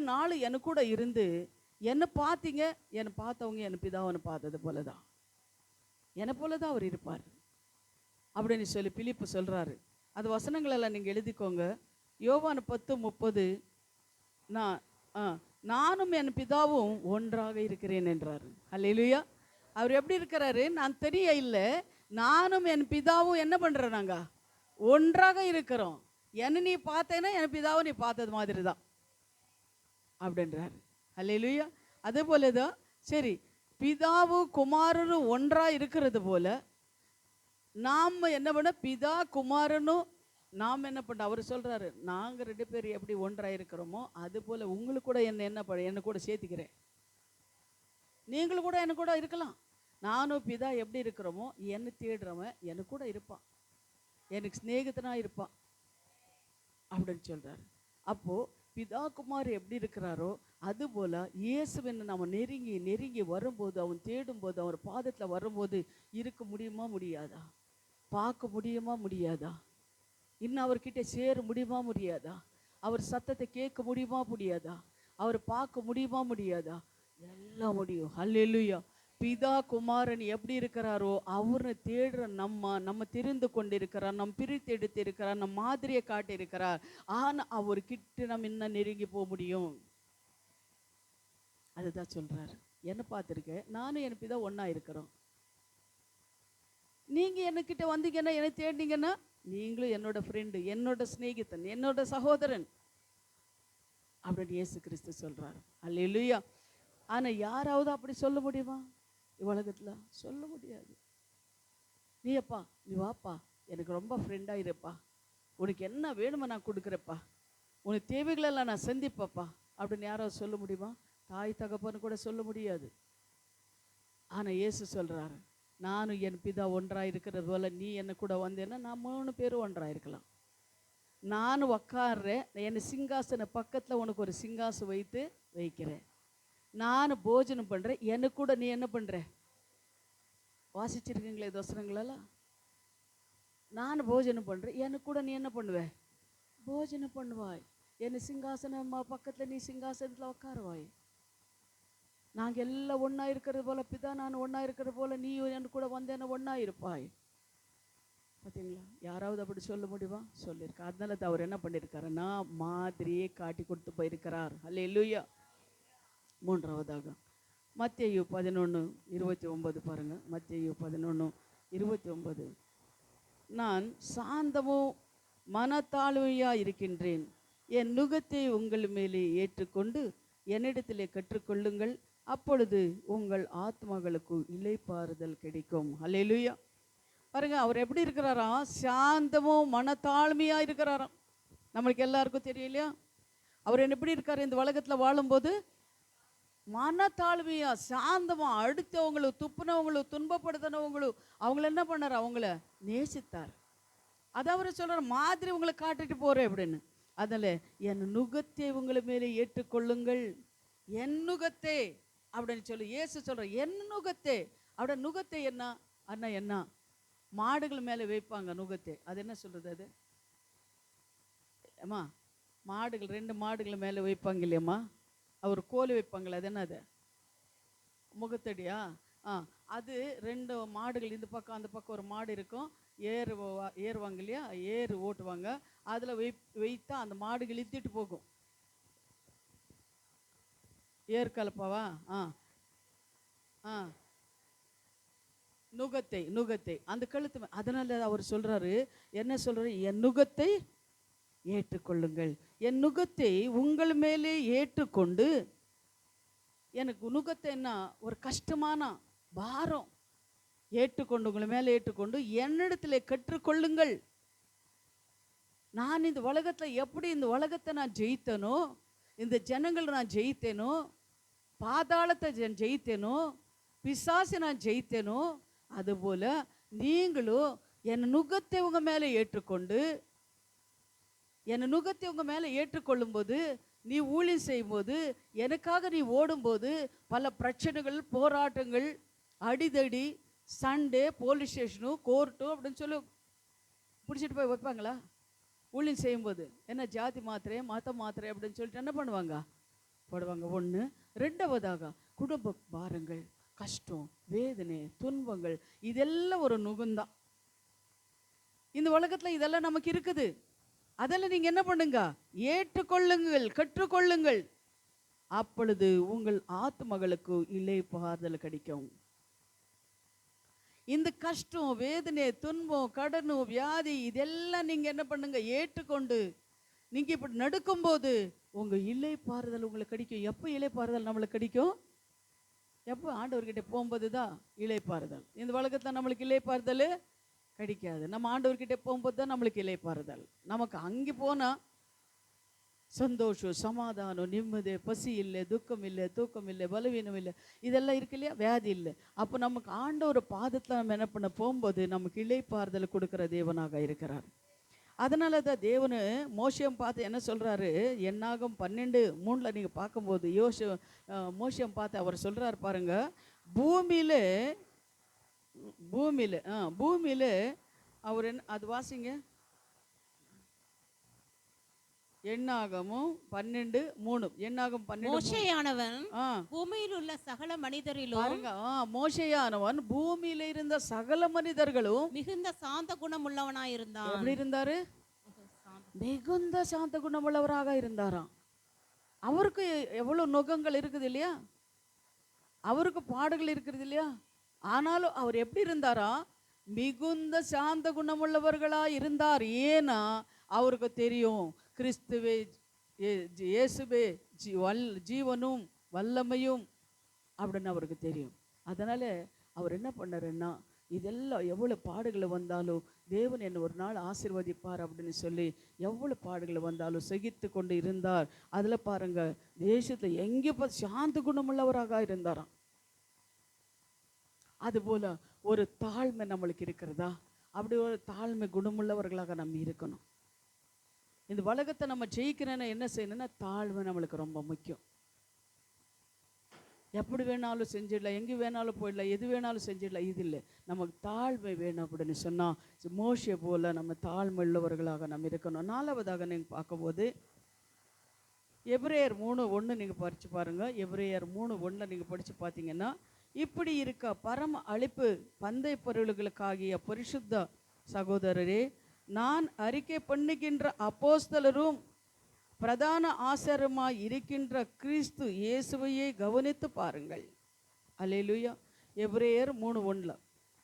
A: நாள் எனக்கு கூட இருந்து என்னை பார்த்தீங்க, என்னை பார்த்தவங்க என் பிதாவன்னு பார்த்தது போல தான், என்னை போல தான் அவர் இருப்பார் அப்படின்னு சொல்லி பிலிப்பு சொல்கிறாரு. அது வசனங்களெல்லாம் நீங்கள் எழுதிக்கோங்க. யோவான் 10:30 நானும் என் பிதாவும் ஒன்றாக இருக்கிறேன் என்றார். அல்லேலூயா. அவர் எப்படி இருக்கிறாரு? நான் தெரிய இல்லை, நானும் என் பிதாவும் என்ன பண்ணுறோம், நாங்கள் ஒன்றாக இருக்கிறோம். என்ன நீ பார்த்தேன்னா என் பிதாவை நீ பார்த்தது மாதிரி தான் அப்படின்றாரு. அல்லேலூயா. அதே போல தான் சரி, பிதாவும் குமாரனும் ஒன்றாக இருக்கிறது போல நாம் என்ன பண்ண, பிதா குமாரனும் நாம் என்ன பண்ண, அவர் சொல்கிறாரு, நாங்கள் 2 பேர் எப்படி ஒன்றாக இருக்கிறோமோ அது போல் உங்களுக்கு கூட என்ன கூட சேர்த்துக்கிறேன், நீங்களும் கூட என்ன கூட இருக்கலாம். நானும் பிதா எப்படி இருக்கிறோமோ என்னை தேடுறவன் எனக்கு கூட இருப்பான், எனக்கு சிநேகிதனாக இருப்பான் அப்படின்னு சொல்கிறாரு. அப்போது பிதா குமார் எப்படி இருக்கிறாரோ அதுபோல் இயேசுவின் நம்ம நெருங்கி நெருங்கி வரும்போது, அவன் தேடும்போது, அவர் பாதத்தில் வரும்போது இருக்க முடியுமா முடியாதா, பார்க்க முடியுமா முடியாதா, இன்னும் அவர்கிட்ட சேர முடியுமா முடியாதா, அவர் சத்தத்தை கேட்க முடியுமா முடியாதா, அவர் பார்க்க முடியுமா முடியாதா, எல்லாம் முடியும். அல்லேலூயா. பிதா குமாரன் எப்படி இருக்கிறாரோ அவரை தேடுற நம்ம தெரிந்து கொண்டிருக்கிறார், நம்ம பிரித்து எடுத்து இருக்கிறார், நம்ம மாதிரியை காட்டி இருக்கிறார். ஆனால் அவர்கிட்ட நம்ம இன்னும் நெருங்கி போக முடியும். அதுதான் சொல்றாரு. என்ன பார்த்துருக்கேன், நானும் என் பிதா ஒன்றா இருக்கிறோம். நீங்கள் என்கிட்ட வந்தீங்கன்னா, என்னை தேடினீங்கன்னா, நீங்களும் என்னோட ஃப்ரெண்டு, என்னோட சிநேகிதன், என்னோட சகோதரன் அப்படின்னு இயேசு கிறிஸ்து சொல்றாரு. அல்லேலூயா. ஆனால் யாராவது அப்படி சொல்ல முடியுமா உலகத்தில்? சொல்ல முடியாது. நீ அப்பா, நீ வாப்பா, எனக்கு ரொம்ப ஃப்ரெண்டாக இருப்பா, உனக்கு என்ன வேணுமோ நான் கொடுக்குறப்பா, உனக்கு தேவைகளெல்லாம் நான் சந்திப்பப்பா அப்படின்னு யாராவது சொல்ல முடியுமா? தாய் தகப்பன்னு கூட சொல்ல முடியாது. ஆனால் இயேசு சொல்கிறாரு, நானும் என் பிதா ஒன்றாக இருக்கிறது போல் நீ என்ன கூட வந்தேன்னா நான் 3 பேரும் ஒன்றாக இருக்கலாம். நானும் உக்காடுறேன், என் சிங்காசன பக்கத்தில் உனக்கு ஒரு சிங்காசம் வைக்கிறேன், நான் போஜனம் பண்ணுறேன், எனக்கு கூட நீ என்ன பண்ணுற, வாசிச்சிருக்கீங்களே தோசனங்களெல்லாம், நான் போஜனம் பண்ணுறேன், எனக்கு கூட நீ என்ன பண்ணுவேன், போஜனம் பண்ணுவாய், என் சிங்காசனம் பக்கத்தில் நீ சிங்காசனத்தில் உட்காருவாய். நாங்கள் எல்லாம் ஒன்றா இருக்கிறது போல், பிதா நான் ஒன்றா இருக்கிறது போல் நீ எனக்கு கூட வந்தேன்னா ஒன்றா இருப்பாய். பார்த்தீங்களா? யாராவது அப்படி சொல்ல முடியுமா? சொல்லியிருக்கா. அதனால தான் அவர் என்ன பண்ணியிருக்காருன்னா மாதிரியே காட்டி கொடுத்து போயிருக்கிறார். அல்லேலூயா. மூன்றாவதாக மத்தேயு 11:29 பாருங்க. மத்தேயு 11:29 நான் சாந்தமும் மனத்தாழ்மையாக இருக்கின்றேன், என் நுகத்தை உங்கள் மேலே ஏற்றுக்கொண்டு என்னிடத்திலே கற்றுக்கொள்ளுங்கள், அப்பொழுது உங்கள் ஆத்மாக்களுக்கு இளைப்பாறுதல் கிடைக்கும். அல்லேலூயா. பாருங்க, அவர் எப்படி இருக்கிறாராம்? சாந்தமும் மனத்தாழ்மையா இருக்கிறாராம். நம்மளுக்கு எல்லாருக்கும் தெரியும் இல்லையா? அவர் என்ன எப்படி இருக்காரு இந்த உலகத்துல வாழும்போது? மனத்தாழ்மையா, சாந்தமா, அடுத்தவங்களுக்கு, துப்புனவங்களும் துன்பப்படுத்தினவங்களும் அவங்கள என்ன பண்ணார்? அவங்கள நேசித்தார். அதை அவர் சொல்றார், மாதிரி உங்களை காட்டிட்டு போறேன் அப்படின்னு. அதனால என் நுகத்தை உங்களை மேலே ஏற்றுக்கொள்ளுங்கள். என் நுகத்தே அப்படின்னு சொல்லி இயேசு சொல்ற, என் நுகத்தே. அவட நுகத்தை என்ன அண்ணா? என்ன மாடுகள் மேலே வைப்பாங்க நுகத்தை. அது என்ன சொல்றது? அது அம்மா, மாடுகள் 2 மாடுகள் மேலே வைப்பாங்க இல்லையம்மா, அவர் கோல் வைப்பாங்களே, அது என்னது? முகத்தடியா? அது 2 மாடுகள் இந்த பக்கம் அந்த பக்கம் ஒரு மாடு இருக்கும், ஏறுவாங்க இல்லையா, ஏறு ஓட்டுவாங்க. அதில் வைத்தா அந்த மாடுகள் இழுத்துட்டு போகும். ஏற்கலப்பாவா? நுகத்தை அந்த கழுத்து. அதனால அவர் சொல்றாரு, என்ன சொல்றாரு? என் நுகத்தை ஏற்றுக்கொள்ளுங்கள். என் நுகத்தை உங்கள் மேலே ஏற்றுக்கொண்டு. எனக்கு நுகத்தை என்ன? ஒரு கஷ்டமான பாரம். ஏற்றுக்கொண்டு, உங்களை மேலே ஏற்றுக்கொண்டு என்னிடத்துல கற்றுக்கொள்ளுங்கள். நான் இந்த உலகத்தில் எப்படி இந்த உலகத்தை நான் ஜெயித்தேனோ, இந்த ஜனங்களை நான் ஜெயித்தேனோ, பாதாளத்தை ஜெயித்தேனோ, பிசாசை நான் ஜெயித்தேனோ, அதுபோல நீங்களும் என் நுகத்தை உங்க மேலே ஏற்றுக்கொண்டு. என் நுகத்தை உங்க மேலே ஏற்றுக்கொள்ளும் போது, நீ ஊழியம் செய்யும்போது, எனக்காக நீ ஓடும்போது, பல பிரச்சனைகள், போராட்டங்கள், அடிதடி, சண்டே, போலீஸ் ஸ்டேஷனும் கோர்ட்டும் அப்படின்னு சொல்லி பிடிச்சிட்டு போய் வைப்பாங்களா? ஊழியம் செய்யும்போது என்ன ஜாதி மாத்திரை, மத மாத்திரை அப்படின்னு சொல்லிட்டு என்ன பண்ணுவாங்க? போடுவாங்க. 1. 2வதாக குடும்ப பாரங்கள், கஷ்டம், வேதனை, துன்பங்கள், இதெல்லாம் ஒரு நுகம்தான். இந்த உலகத்தில் இதெல்லாம் நமக்கு இருக்குது. அதெல்லாம் நீங்க என்ன பண்ணுங்க? ஏற்றுக்கொள்ளுங்கள், கற்றுக்கொள்ளுங்கள். அப்பொழுது உங்கள் ஆத்மகளுக்கு இளைப்பாறுதல் கிடைக்கும். இந்த கஷ்டம், வேதனை, துன்பம், கடன், வியாதி, இதெல்லாம் நீங்க என்ன பண்ணுங்க? ஏற்றுக்கொண்டு நீங்க இப்படி நடக்கும் போது உங்க இளைப்பாறுதல் உங்களுக்கு கிடைக்கும். எப்போ இளைப்பாறுதல் நம்மளுக்கு கிடைக்கும்? எப்போ? ஆண்டவர்கிட்ட போகும்போது தான் இளைப்பாறுதல். இந்த உலகத்தில் நம்மளுக்கு இளைப்பாறுதல் கிடைக்காது. நம்ம ஆண்டவர்கிட்ட போகும்போது தான் நம்மளுக்கு இளைப்பாறுதல். நமக்கு அங்கே போனால் சந்தோஷம், சமாதானம், நிம்மதி, பசி இல்லை, துக்கம் இல்லை, தூக்கம் இல்லை, பலவீனம் இல்லை, இதெல்லாம் இருக்கு இல்லையா, வியாதி இல்லை. அப்போ நமக்கு ஆண்டவர் பாதத்தில் நம்ம என்ன பண்ண போகும்போது நமக்கு இளைப்பாறுதல் கொடுக்குற தேவனாக இருக்கிறார். அதனால தான் தேவனு மோசேம் பார்த்து என்ன சொல்கிறாரு? என்னாகும் 12:3 நீங்கள் பார்க்கும்போது மோசேம் பார்த்து அவர் சொல்கிறார் பாருங்க, பூமியில் அவர் என்ன, அது வாசிங்க. எண்ணாகமும் 12:3. எண்ணாகும் 12.
B: மோசேயானவன் பூமியில் உள்ள சகல மனிதரிலும்
A: பாருங்க, மோசேயானவன் பூமியில இருந்த சகல மனிதர்களும்
B: மிகுந்த சாந்த குணம் உள்ளவனாயிருந்தான்.
A: எப்படி இருந்தாரு? மிகுந்த சாந்த குணமுள்ளவராக இருந்தாராம். அவருக்கு எவ்வளவு நுகங்கள் இருக்குது இல்லையா, அவருக்கு பாடுகள் இருக்கிறது இல்லையா, ஆனாலும் அவர் எப்படி இருந்தாரா? மிகுந்த சாந்த குணமுள்ளவர்களா இருந்தார். ஏன்னா அவருக்கு தெரியும், கிறிஸ்துவே, இயேசுவே ஜீவனும் வல்லமையும் அப்படின்னு அவருக்கு தெரியும். அதனால அவர் என்ன பண்ணாருன்னா, இதெல்லாம் எவ்வளோ பாடுகளை வந்தாலும் தேவன் என்னை ஒரு நாள் ஆசீர்வதிப்பார் அப்படின்னு சொல்லி எவ்வளோ பாடுகளை வந்தாலும் சகித்து கொண்டு இருந்தார். அதில் பாருங்க, தேசத்தில் எங்கே பார்த்து சாந்த குணமுள்ளவராக இருந்தாராம். அதுபோல் ஒரு தாழ்மை நம்மளுக்கு இருக்கிறதா? அப்படி ஒரு தாழ்மை குணமுள்ளவர்களாக நம்ம இருக்கணும். இந்த உலகத்தை நம்ம ஜெயிக்கிறேன்னா என்ன செய்யணும்னா, தாழ்மை நம்மளுக்கு ரொம்ப முக்கியம். எப்படி வேணாலும் செஞ்சிடலாம், எங்கே வேணாலும் போயிடலாம், எது வேணாலும் செஞ்சிடலாம், இது இல்லை. நமக்கு தாழ்மை வேணும் அப்படின்னு சொன்னால் மோசே போல் நம்ம தாழ்மை உள்ளவர்களாக நம்ம இருக்கணும். 4வதாக நீங்கள் பார்க்கும்போது எபிரேயர் 3:1 நீங்கள் படித்து பாருங்கள். எபிரேயர் 3:1 நீங்கள் படித்து பார்த்தீங்கன்னா, இப்படி இருக்க பரம அழைப்பு பந்தய பொருள்களுக்காகிய பரிசுத்த சகோதரரே, நான் அறிக்கை பண்ணுகின்ற அப்போஸ்தலரும் பிரதான ஆசாரியமாய் இருக்கின்ற கிறிஸ்து இயேசுவையே கவனித்து பாருங்கள். அல்லேலூயா. எபிரேயர் 3:1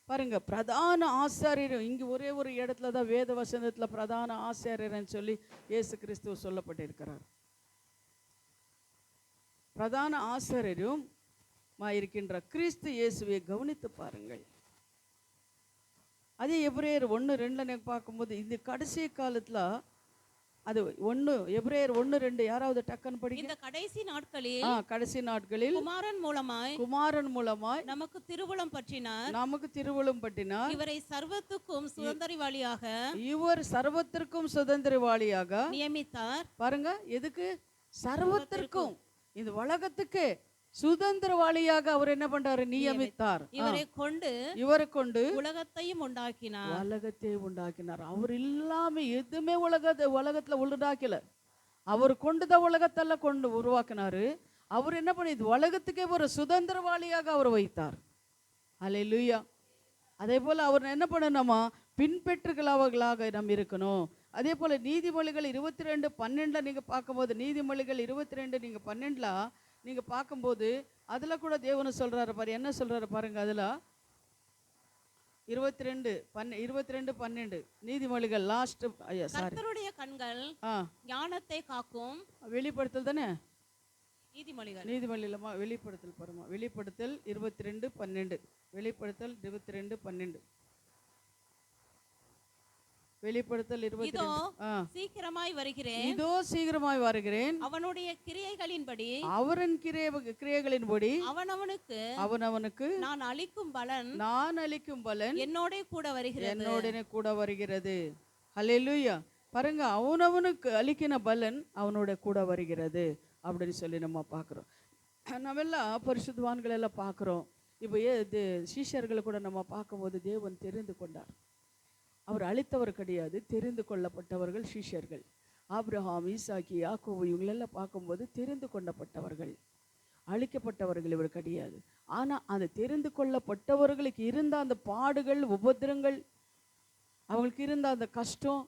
A: பாருங்க, பிரதான ஆசாரியர். இங்கே ஒரே ஒரு இடத்துல தான் வேத வசனத்தில் பிரதான ஆசாரியர்னு சொல்லி இயேசு கிறிஸ்துவ சொல்லப்பட்டிருக்கிறார். பிரதான ஆசாரியரும் இருக்கின்ற கிறிஸ்து இயேசுவை கவனித்து பாருங்கள். அதே எபிரேயர் 1:2 பார்க்கும்போது இந்த கடைசி காலத்துல அது எபிரேயர் 1:2 யாராவது டக்குன்னு படிங்க.
B: இந்த கடைசி நாட்களில்
A: கடைசி நாட்களில் குமாரன் மூலமாய்
B: நமக்கு திருவுளம் பற்றினார் இவரை சர்வத்துக்கும்
A: சுதந்திரவாளியாக
B: நியமித்தார்.
A: பாருங்க, எதுக்கு? சர்வத்திற்கும், இந்த உலகத்துக்கு சுதந்திரவாளியாக அவர் என்ன பண்றாரு? நியமித்தார். இவரை கொண்டு
B: உலகத்தையும்
A: உண்டாக்கினார். அவர் இல்லாம எதுவுமே உலகத்துல உண்டாக்கல. அவர் கொண்டுதான் உலகத்தெல்லாம் கொண்டு உருவாக்கினாரு. அவர் என்ன பண்ணி உலகத்துக்கே ஒரு சுதந்திரவாளியாக அவர் வைத்தார். அல்லேலூயா. அதே போல அவர் என்ன பண்ணணுமா? பின்பற்றுகிறவர்களாக நாம் இருக்கணும். அதே போல நீதிமொழிகள் 22:12 நீங்க பார்க்கும்போது, நீதிமொழிகள் 22:12 நீங்க பார்க்கும்போது அதுல கூட தேவன் சொல்றாரு பாரு, என்ன சொல்றாரு பாருங்க. அதுல 22:12 நீதிமொழிகள் லாஸ்ட்.
B: கர்த்தருடைய கண்கள் ஞானத்தை காக்கும்.
A: வெளிப்படுத்தல் தானே
B: நீதிமொழிகள்
A: வெளிப்படுத்தல் பாருமா. வெளிப்படுத்தல் 22:12 வெளிப்படுத்தல் 22:12
B: வெளிப்படுத்தல் 22. இதோ
A: சீக்கிரமாய் வருகிறேன்.
B: அவனுடைய கிரியைகளின்படி
A: அவனவனுக்கு
B: நான் அளிக்கும் பலன் என்னோட
A: கூட வருகிறது. ஹல்லேலூயா. பாருங்க, அவனவனுக்கு அளிக்கிற பலன் அவனோட கூட வருகிறது அப்படின்னு சொல்லி நம்ம பார்க்குறோம். நம்ம எல்லாம் பரிசுத்தவான்கள் எல்லாம் பார்க்குறோம். இப்போ சீஷர்களை கூட நம்ம பார்க்கும்போது தேவன் தெரிந்து கொண்டார். அவர் அளித்தவர் கிடையாது, தெரிந்து கொள்ளப்பட்டவர்கள் சீஷர்கள். ஆபிரகாம், ஈசாக்கு, யாக்கோபு இவங்களெல்லாம் பார்க்கும்போது தெரிந்து கொள்ளப்பட்டவர்கள், அழிக்கப்பட்டவர்கள் இவர் கிடையாது. ஆனால் அந்த தெரிந்து கொள்ளப்பட்டவர்களுக்கு இருந்த அந்த பாடுகள், உபத்திரங்கள், அவங்களுக்கு இருந்த அந்த கஷ்டம்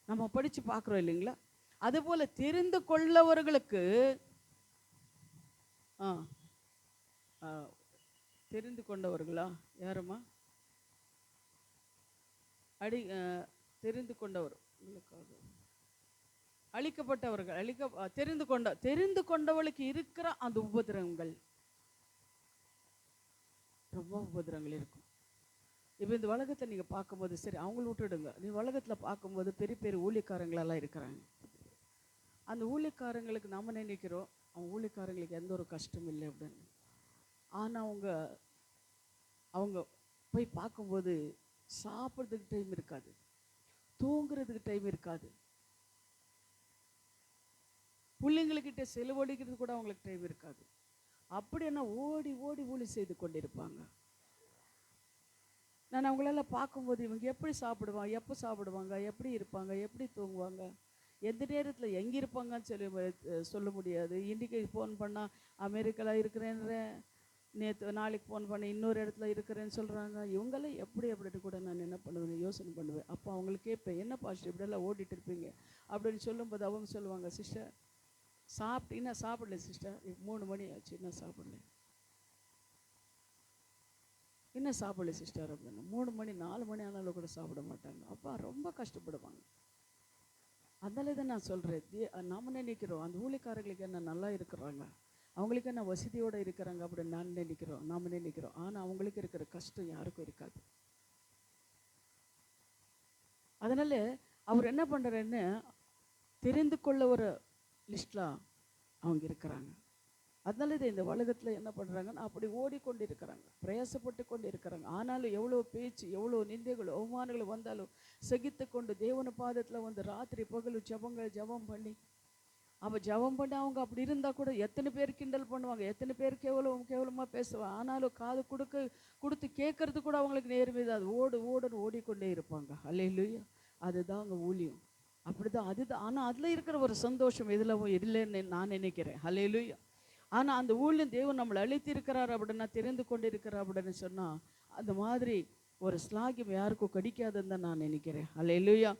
A: நம்ம படித்து பார்க்குறோம் இல்லைங்களா? அதுபோல் தெரிந்து கொள்ளவர்களுக்கு தெரிந்து கொண்டவர்களா யாருமா? தெரிந்து கொண்டவர் அழிக்கப்பட்டவர்கள் தெரிந்து கொண்டவளுக்கு இருக்கிற அந்த உபத்திரங்கள், ரொம்ப உபத்திரங்கள் இருக்கும். இப்போ இந்த உலகத்தை நீங்கள் பார்க்கும்போது சரி அவங்கள விட்டுடுங்க. நீ உலகத்தில் பார்க்கும்போது பெரிய பெரிய ஊழியக்காரங்களெல்லாம் இருக்கிறாங்க. அந்த ஊழியக்காரங்களுக்கு நம்ம நினைக்கிறோம் அவங்க ஊழியக்காரங்களுக்கு எந்த ஒரு கஷ்டம் இல்லை அப்படின்னு. ஆனால் அவங்க போய் பார்க்கும்போது சாப்பிட்றதுக்கு டைம் இருக்காது, தூங்குறதுக்கு டைம் இருக்காது, பிள்ளைங்கக்கிட்ட செலவழிக்கிறது கூட அவங்களுக்கு டைம் இருக்காது. அப்படின்னா ஓடி ஓடி ஊழி செய்து கொண்டிருப்பாங்க. நான் அவங்களெல்லாம் பார்க்கும்போது இவங்க எப்படி சாப்பிடுவாங்க, எப்போ சாப்பிடுவாங்க, எப்படி இருப்பாங்க, எப்படி தூங்குவாங்க, எந்த நேரத்தில் எங்கே இருப்பாங்கன்னு சொல்ல முடியாது. இன்றைக்கி ஃபோன் பண்ணால் அமெரிக்காவில் இருக்கிறேன்ற, நாளைக்கு ஃபோன் பண்ணி இன்னொரு இடத்துல இருக்கிறேன்னு சொல்கிறாங்க. இவங்கெல்லாம் அப்படின்ட்டு கூட நான் என்ன பண்ணுவேன், யோசனை பண்ணுவேன். அப்போ அவங்களுக்கு கேட்பேன், என்ன பாஸ்டர் இப்படியெல்லாம் ஓடிட்டு இருப்பீங்க அப்படின்னு சொல்லும்போது அவங்க சொல்லுவாங்க, சிஸ்டர் சாப்பிட்டீங்கன்னா சாப்பிடல சிஸ்டர், 3 மணி ஆச்சு இன்னும் சாப்பிடல, இன்னும் சாப்பிடல சிஸ்டர் அப்படின்னு. 3 மணி 4 மணி ஆனாலும் கூட சாப்பிட மாட்டாங்க. அப்பா ரொம்ப கஷ்டப்படுவாங்க. அதனால தான் நான் சொல்கிறேன், நம்ம நினைக்கிறோம் அந்த ஊழியக்காரர்களுக்கு என்ன நல்லா இருக்கிறாங்க, அவங்களுக்கு என்ன வசதியோடு இருக்கிறாங்க அப்படின்னு நாம் நினைக்கிறோம். ஆனால் அவங்களுக்கு இருக்கிற கஷ்டம் யாருக்கும் இருக்காது. அதனால அவர் என்ன பண்ணுறாருன்னு தெரிந்து கொள்ள ஒரு லிஸ்ட்ல அவங்க இருக்கிறாங்க. அதனால இது இந்த உலகத்தில் என்ன பண்ணுறாங்கன்னா அப்படி ஓடிக்கொண்டு இருக்கிறாங்க, பிரயாசப்பட்டு கொண்டு இருக்கிறாங்க. ஆனாலும் எவ்வளோ பேச்சு, எவ்வளோ நிந்தைகள், அவமானங்கள் வந்தாலும் சகித்து கொண்டு தேவன பாதத்தில் வந்து ராத்திரி பகல் ஜபம் பண்ணி அவங்க அப்படி இருந்தால் கூட எத்தனை பேர் கிண்டல் பண்ணுவாங்க, எத்தனை பேர் கேவலமாக பேசுவாங்க. ஆனாலும் காது கொடுத்து கேட்கறது கூட அவங்களுக்கு நேர்மை தான். அது ஓடுன்னு ஓடிக்கொண்டே இருப்பாங்க. அல்லேலூயா. அதுதான் அங்கே ஊழியம். அப்படிதான் அதுதான். ஆனால் அதில் இருக்கிற ஒரு சந்தோஷம் இதில் இல்லைன்னு நான் நினைக்கிறேன். அல்லேலூயா. ஆனால் அந்த ஊழியம் தேவன் நம்மளை அழைத்திருக்கிறார் அப்படின்னா, தெரிந்து கொண்டு இருக்கிறார் அப்படின்னு சொன்னால் அந்த மாதிரி ஒரு ஸ்லாகியம் யாருக்கும் கிடைக்காதுன்னு தான் நான் நினைக்கிறேன். அல்லேலூயா.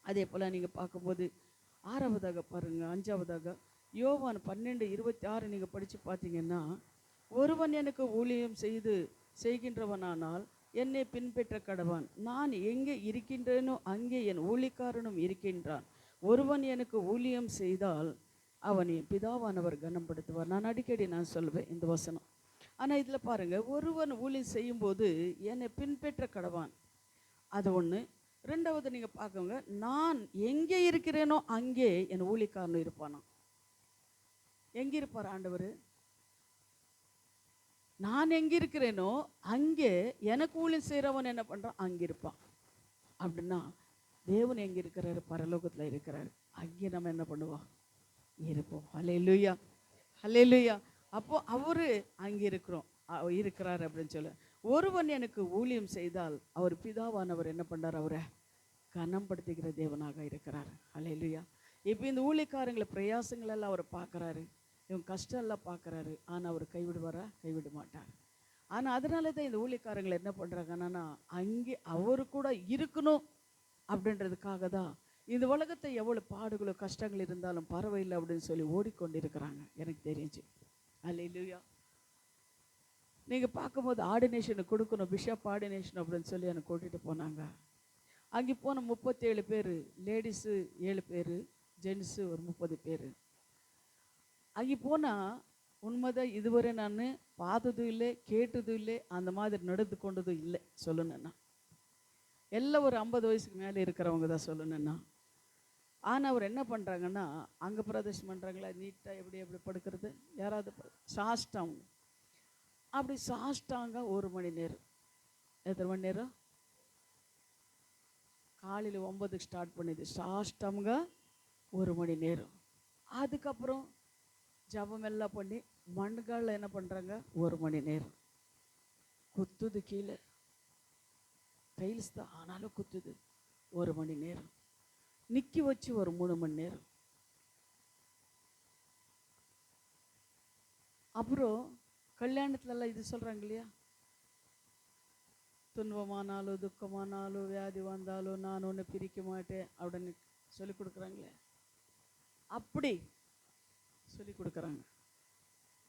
A: அதே போல் நீங்கள் பார்க்கும்போது 6வதாக பாருங்க, 5வதாக யோவான் 12:26 நீங்கள் படித்து பார்த்தீங்கன்னா, ஒருவன் எனக்கு ஊழியம் செய்கின்றவனானால் என்னை பின்பற்ற கடவான். நான் எங்கே இருக்கின்றேனோ அங்கே என் ஊழியக்காரனும் இருக்கின்றான். ஒருவன் எனக்கு ஊழியம் செய்தால் அவனை பிதாவானவர் கனப்படுத்துவார். நான் அடிக்கடி சொல்லுவேன் இந்த வசனம். ஆனால் இதில் பாருங்கள், ஒருவன் ஊழியம் செய்யும்போது என்னை பின்பற்ற கடவான், அது ஒன்று. ரெண்டாவது நீங்கள் பார்க்கோங்க, நான் எங்கே இருக்கிறேனோ அங்கே என் ஊழியக்காரனும் இருப்பானா. எங்கே இருப்பார் ஆண்டவர்? நான் எங்கே இருக்கிறேனோ அங்கே எனக்கு ஊழியம் செய்கிறவன் என்ன பண்ணுறான், அங்கே இருப்பான். அப்படின்னா தேவன் எங்கே இருக்கிறாரு? பரலோகத்தில் இருக்கிறாரு. அங்கே நம்ம என்ன பண்ணுவோம்? இருப்போம். ஹல்லேலூயா, ஹல்லேலூயா. அப்போது அவர் அங்கே இருக்கிறார் அப்படின்னு சொல்ல. ஒருவன் எனக்கு ஊழியம் செய்தால் அவர் பிதாவானவர் என்ன பண்ணுறார்? அவரை கனப்படுத்துகிற தேவனாக இருக்கிறார். ஹல்லேலூயா. இப்போ இந்த ஊழியக்காரங்களை பிரயாசங்களெல்லாம் அவர் பார்க்குறாரு, இவங்க கஷ்டம் எல்லாம் பார்க்குறாரு. ஆனால் அவர் கைவிடுவாரா? கைவிட மாட்டார். ஆனால் அதனால தான் இந்த ஊழியக்காரங்களை என்ன பண்ணுறாங்கன்னா, அங்கே அவரு கூட இருக்கணும் அப்படின்றதுக்காக தான் இந்த உலகத்தை எவ்வளோ பாடுகளோ கஷ்டங்கள் இருந்தாலும் பரவாயில்லை அப்படின்னு சொல்லி ஓடிக்கொண்டிருக்கிறாங்க. எனக்கு தெரிஞ்சு. அல்லேலூயா. நீங்கள் பார்க்கும்போது ஆர்டினேஷனுக்கு கொடுக்கணும், பிஷப் ஆர்டினேஷன் அப்படின்னு சொல்லி எனக்கு கூட்டிகிட்டு போனாங்க. அங்கே போன 37 பேர், லேடிஸு 7 பேர், ஜென்ஸு ஒரு 30 பேர். அங்கே போனால் உண்மைதான், இதுவரை நான் பார்த்ததும் இல்லை, கேட்டதும் இல்லை, அந்த மாதிரி நடந்து கொண்டதும் இல்லை சொல்லணுன்னா. எல்லாம் ஒரு 50 வயசுக்கு மேலே இருக்கிறவங்க தான் சொல்லணுன்னா. ஆனால் அவர் என்ன பண்ணுறாங்கன்னா, அங்கே பிரதர்ஷனம் பண்ணுறாங்களா, நீட்டாக எப்படி படுக்கிறது, யாராவது சாஷ்டாங்க, அப்படி சாஷ்டாங்க 1 மணி நேரம். எத்தனை மணி நேரம்? காலையில் 9க்கு ஸ்டார்ட் பண்ணிது, சாஷ்டாங்க 1 மணி நேரம். அதுக்கப்புறம் ஜபம் எல்லாம் பண்ணி மண்காலில் என்ன பண்ணுறாங்க, 1 மணி நேரம். குத்துது கீழே, டைல்ஸ் தான் ஆனாலும் குத்துது. 1 மணி நேரம் நிற்கி வச்சு ஒரு 3 மணி நேரம். அப்புறம் கல்யாணத்துலலாம் இது சொல்கிறாங்க இல்லையா, துன்பமானாலும் துக்கமானாலும் வியாதி வந்தாலும் நான் ஒன்று பிரிக்க மாட்டேன் அப்படின்னு சொல்லி கொடுக்குறாங்களே, அப்படி சொல்லி கொடுக்குறாங்க.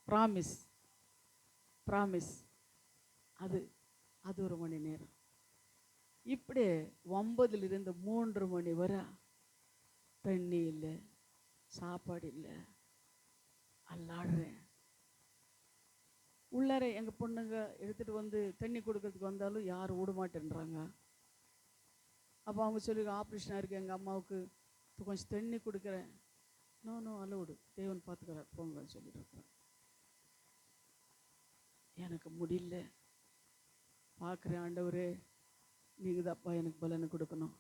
A: ப்ராமிஸ் ப்ராமிஸ் அது 1 மணி நேரம். இப்படி 9லிருந்து 3 மணி வரை தண்ணி இல்லை, சாப்பாடு இல்லை, அல்லாடுறேன். உள்ளார எங்கள் பொண்ணுங்க எடுத்துகிட்டு வந்து தண்ணி கொடுக்கறதுக்கு வந்தாலும் யாரும் விட மாட்டேன்றாங்க. அப்போ அவங்க சொல்லி, ஆப்ரேஷன் ஆயிருக்கு எங்கள் அம்மாவுக்கு, கொஞ்சம் தண்ணி கொடுக்குறேன். நோ அலோடு, தேவன் பார்த்துக்கிறார் போங்கன்னு சொல்லிட்டு இருக்கிறேன். எனக்கு முடியல, பார்க்குறேன் ஆண்டவரே, நீங்கள் தான்ப்பா எனக்கு பலனை கொடுக்கணும்.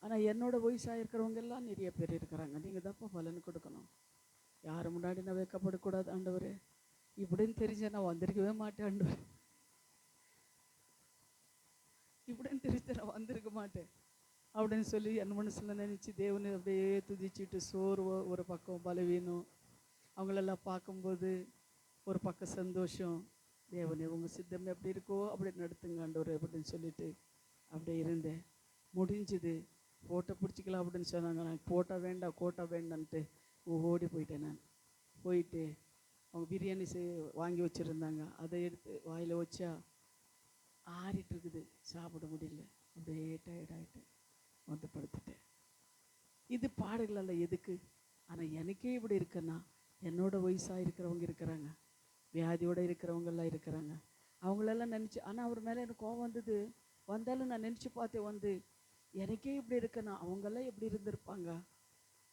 A: ஆனால் என்னோட வயசாக இருக்கிறவங்க எல்லாம் நிறைய பேர் இருக்கிறாங்க, நீங்கள் தான்ப்பா பலனை கொடுக்கணும். யார் முன்னாடி நான் வைக்கப்படக்கூடாது ஆண்டவரே, இப்படின்னு தெரிஞ்ச நான் வந்திருக்கவே மாட்டேன் ஆண்டவர், இப்படின்னு தெரிஞ்ச நான் வந்திருக்க மாட்டேன் அப்படின்னு சொல்லி என் மனசில் நினச்சி தேவனை அப்படியே துதிச்சுட்டு, சோர்வோ ஒரு பக்கம் பலவீனம், அவங்களெல்லாம் பார்க்கும்போது ஒரு பக்கம் சந்தோஷம். தேவனே உங்கள் சித்தம் எப்படி இருக்கோ அப்படி நடத்துங்க ஆண்டவர் அப்படின்னு சொல்லிட்டு அப்படியே இருந்தேன். முடிஞ்சுது, ஃபோட்டோ பிடிச்சிக்கலாம் அப்படின்னு சொன்னாங்க. நான் ஃபோட்டோ வேண்டாம் கோட்டா வேண்டான்ட்டு ஓடி போயிட்டேன். நான் போயிட்டு அவங்க பிரியாணி வாங்கி வச்சுருந்தாங்க, அதை எடுத்து வாயில் வச்சா ஆறிட்டு இருக்குது, சாப்பிட முடியல. அப்படியே டயர்டாகிட்டேன், வந்து படுத்துட்டேன். இது பாடுகளெல்லாம் எதுக்கு? ஆனால் எனக்கே இப்படி இருக்குன்னா, என்னோட வயசாக இருக்கிறவங்க இருக்கிறாங்க, வியாதியோடு இருக்கிறவங்கெல்லாம் இருக்கிறாங்க, அவங்களெல்லாம் நினச்சி. ஆனால் அவர் மேலே எனக்கு கோவம் வந்தது. வந்தாலும் நான் நினச்சி பார்த்தேன், வந்து எனக்கே இப்படி இருக்குன்னா அவங்கெல்லாம் எப்படி இருந்திருப்பாங்க,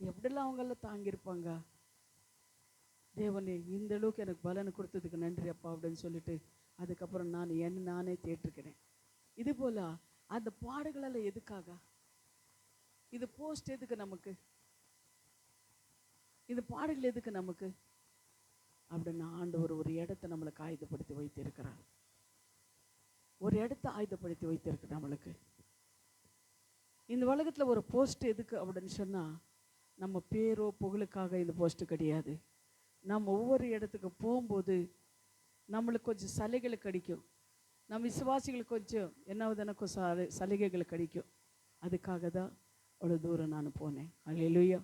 A: எப்படிலாம் அவங்கெல்லாம் தாங்கியிருப்பாங்க. தேவனே இந்த அளவுக்கு எனக்கு பலனை கொடுத்ததுக்கு நன்றி அப்பா அப்படின்னு சொல்லிட்டு அதுக்கப்புறம் நான் நானே தேட்டிருக்கிறேன். இது போல் அந்த பாடுகளெல்லாம் எதுக்காக? இது போஸ்ட் எதுக்கு நமக்கு? இது பாடுகள் எதுக்கு நமக்கு அப்படின்னு ஆண்டவர் ஒரு இடத்தை நம்மளுக்கு ஆயுதப்படுத்தி வைத்திருக்கிறார். ஒரு இடத்தை ஆயுதப்படுத்தி வைத்திருக்கு நம்மளுக்கு. இந்த உலகத்தில் ஒரு போஸ்ட் எதுக்கு அப்படின்னு சொன்னால், நம்ம பேரோ புகழுக்காக இந்த போஸ்ட்டு கிடையாது. நம்ம ஒவ்வொரு இடத்துக்கு போகும்போது நம்மளுக்கு கொஞ்சம் சலுகைகள் கிடைக்கும், நம்ம விசுவாசிகளுக்கு கொஞ்சம் என்னவதனக்கும் சலுகைகள் கிடைக்கும். அதுக்காக தான் அவ்வளோ தூரம் நான் போனேன். அல்லேலூயா.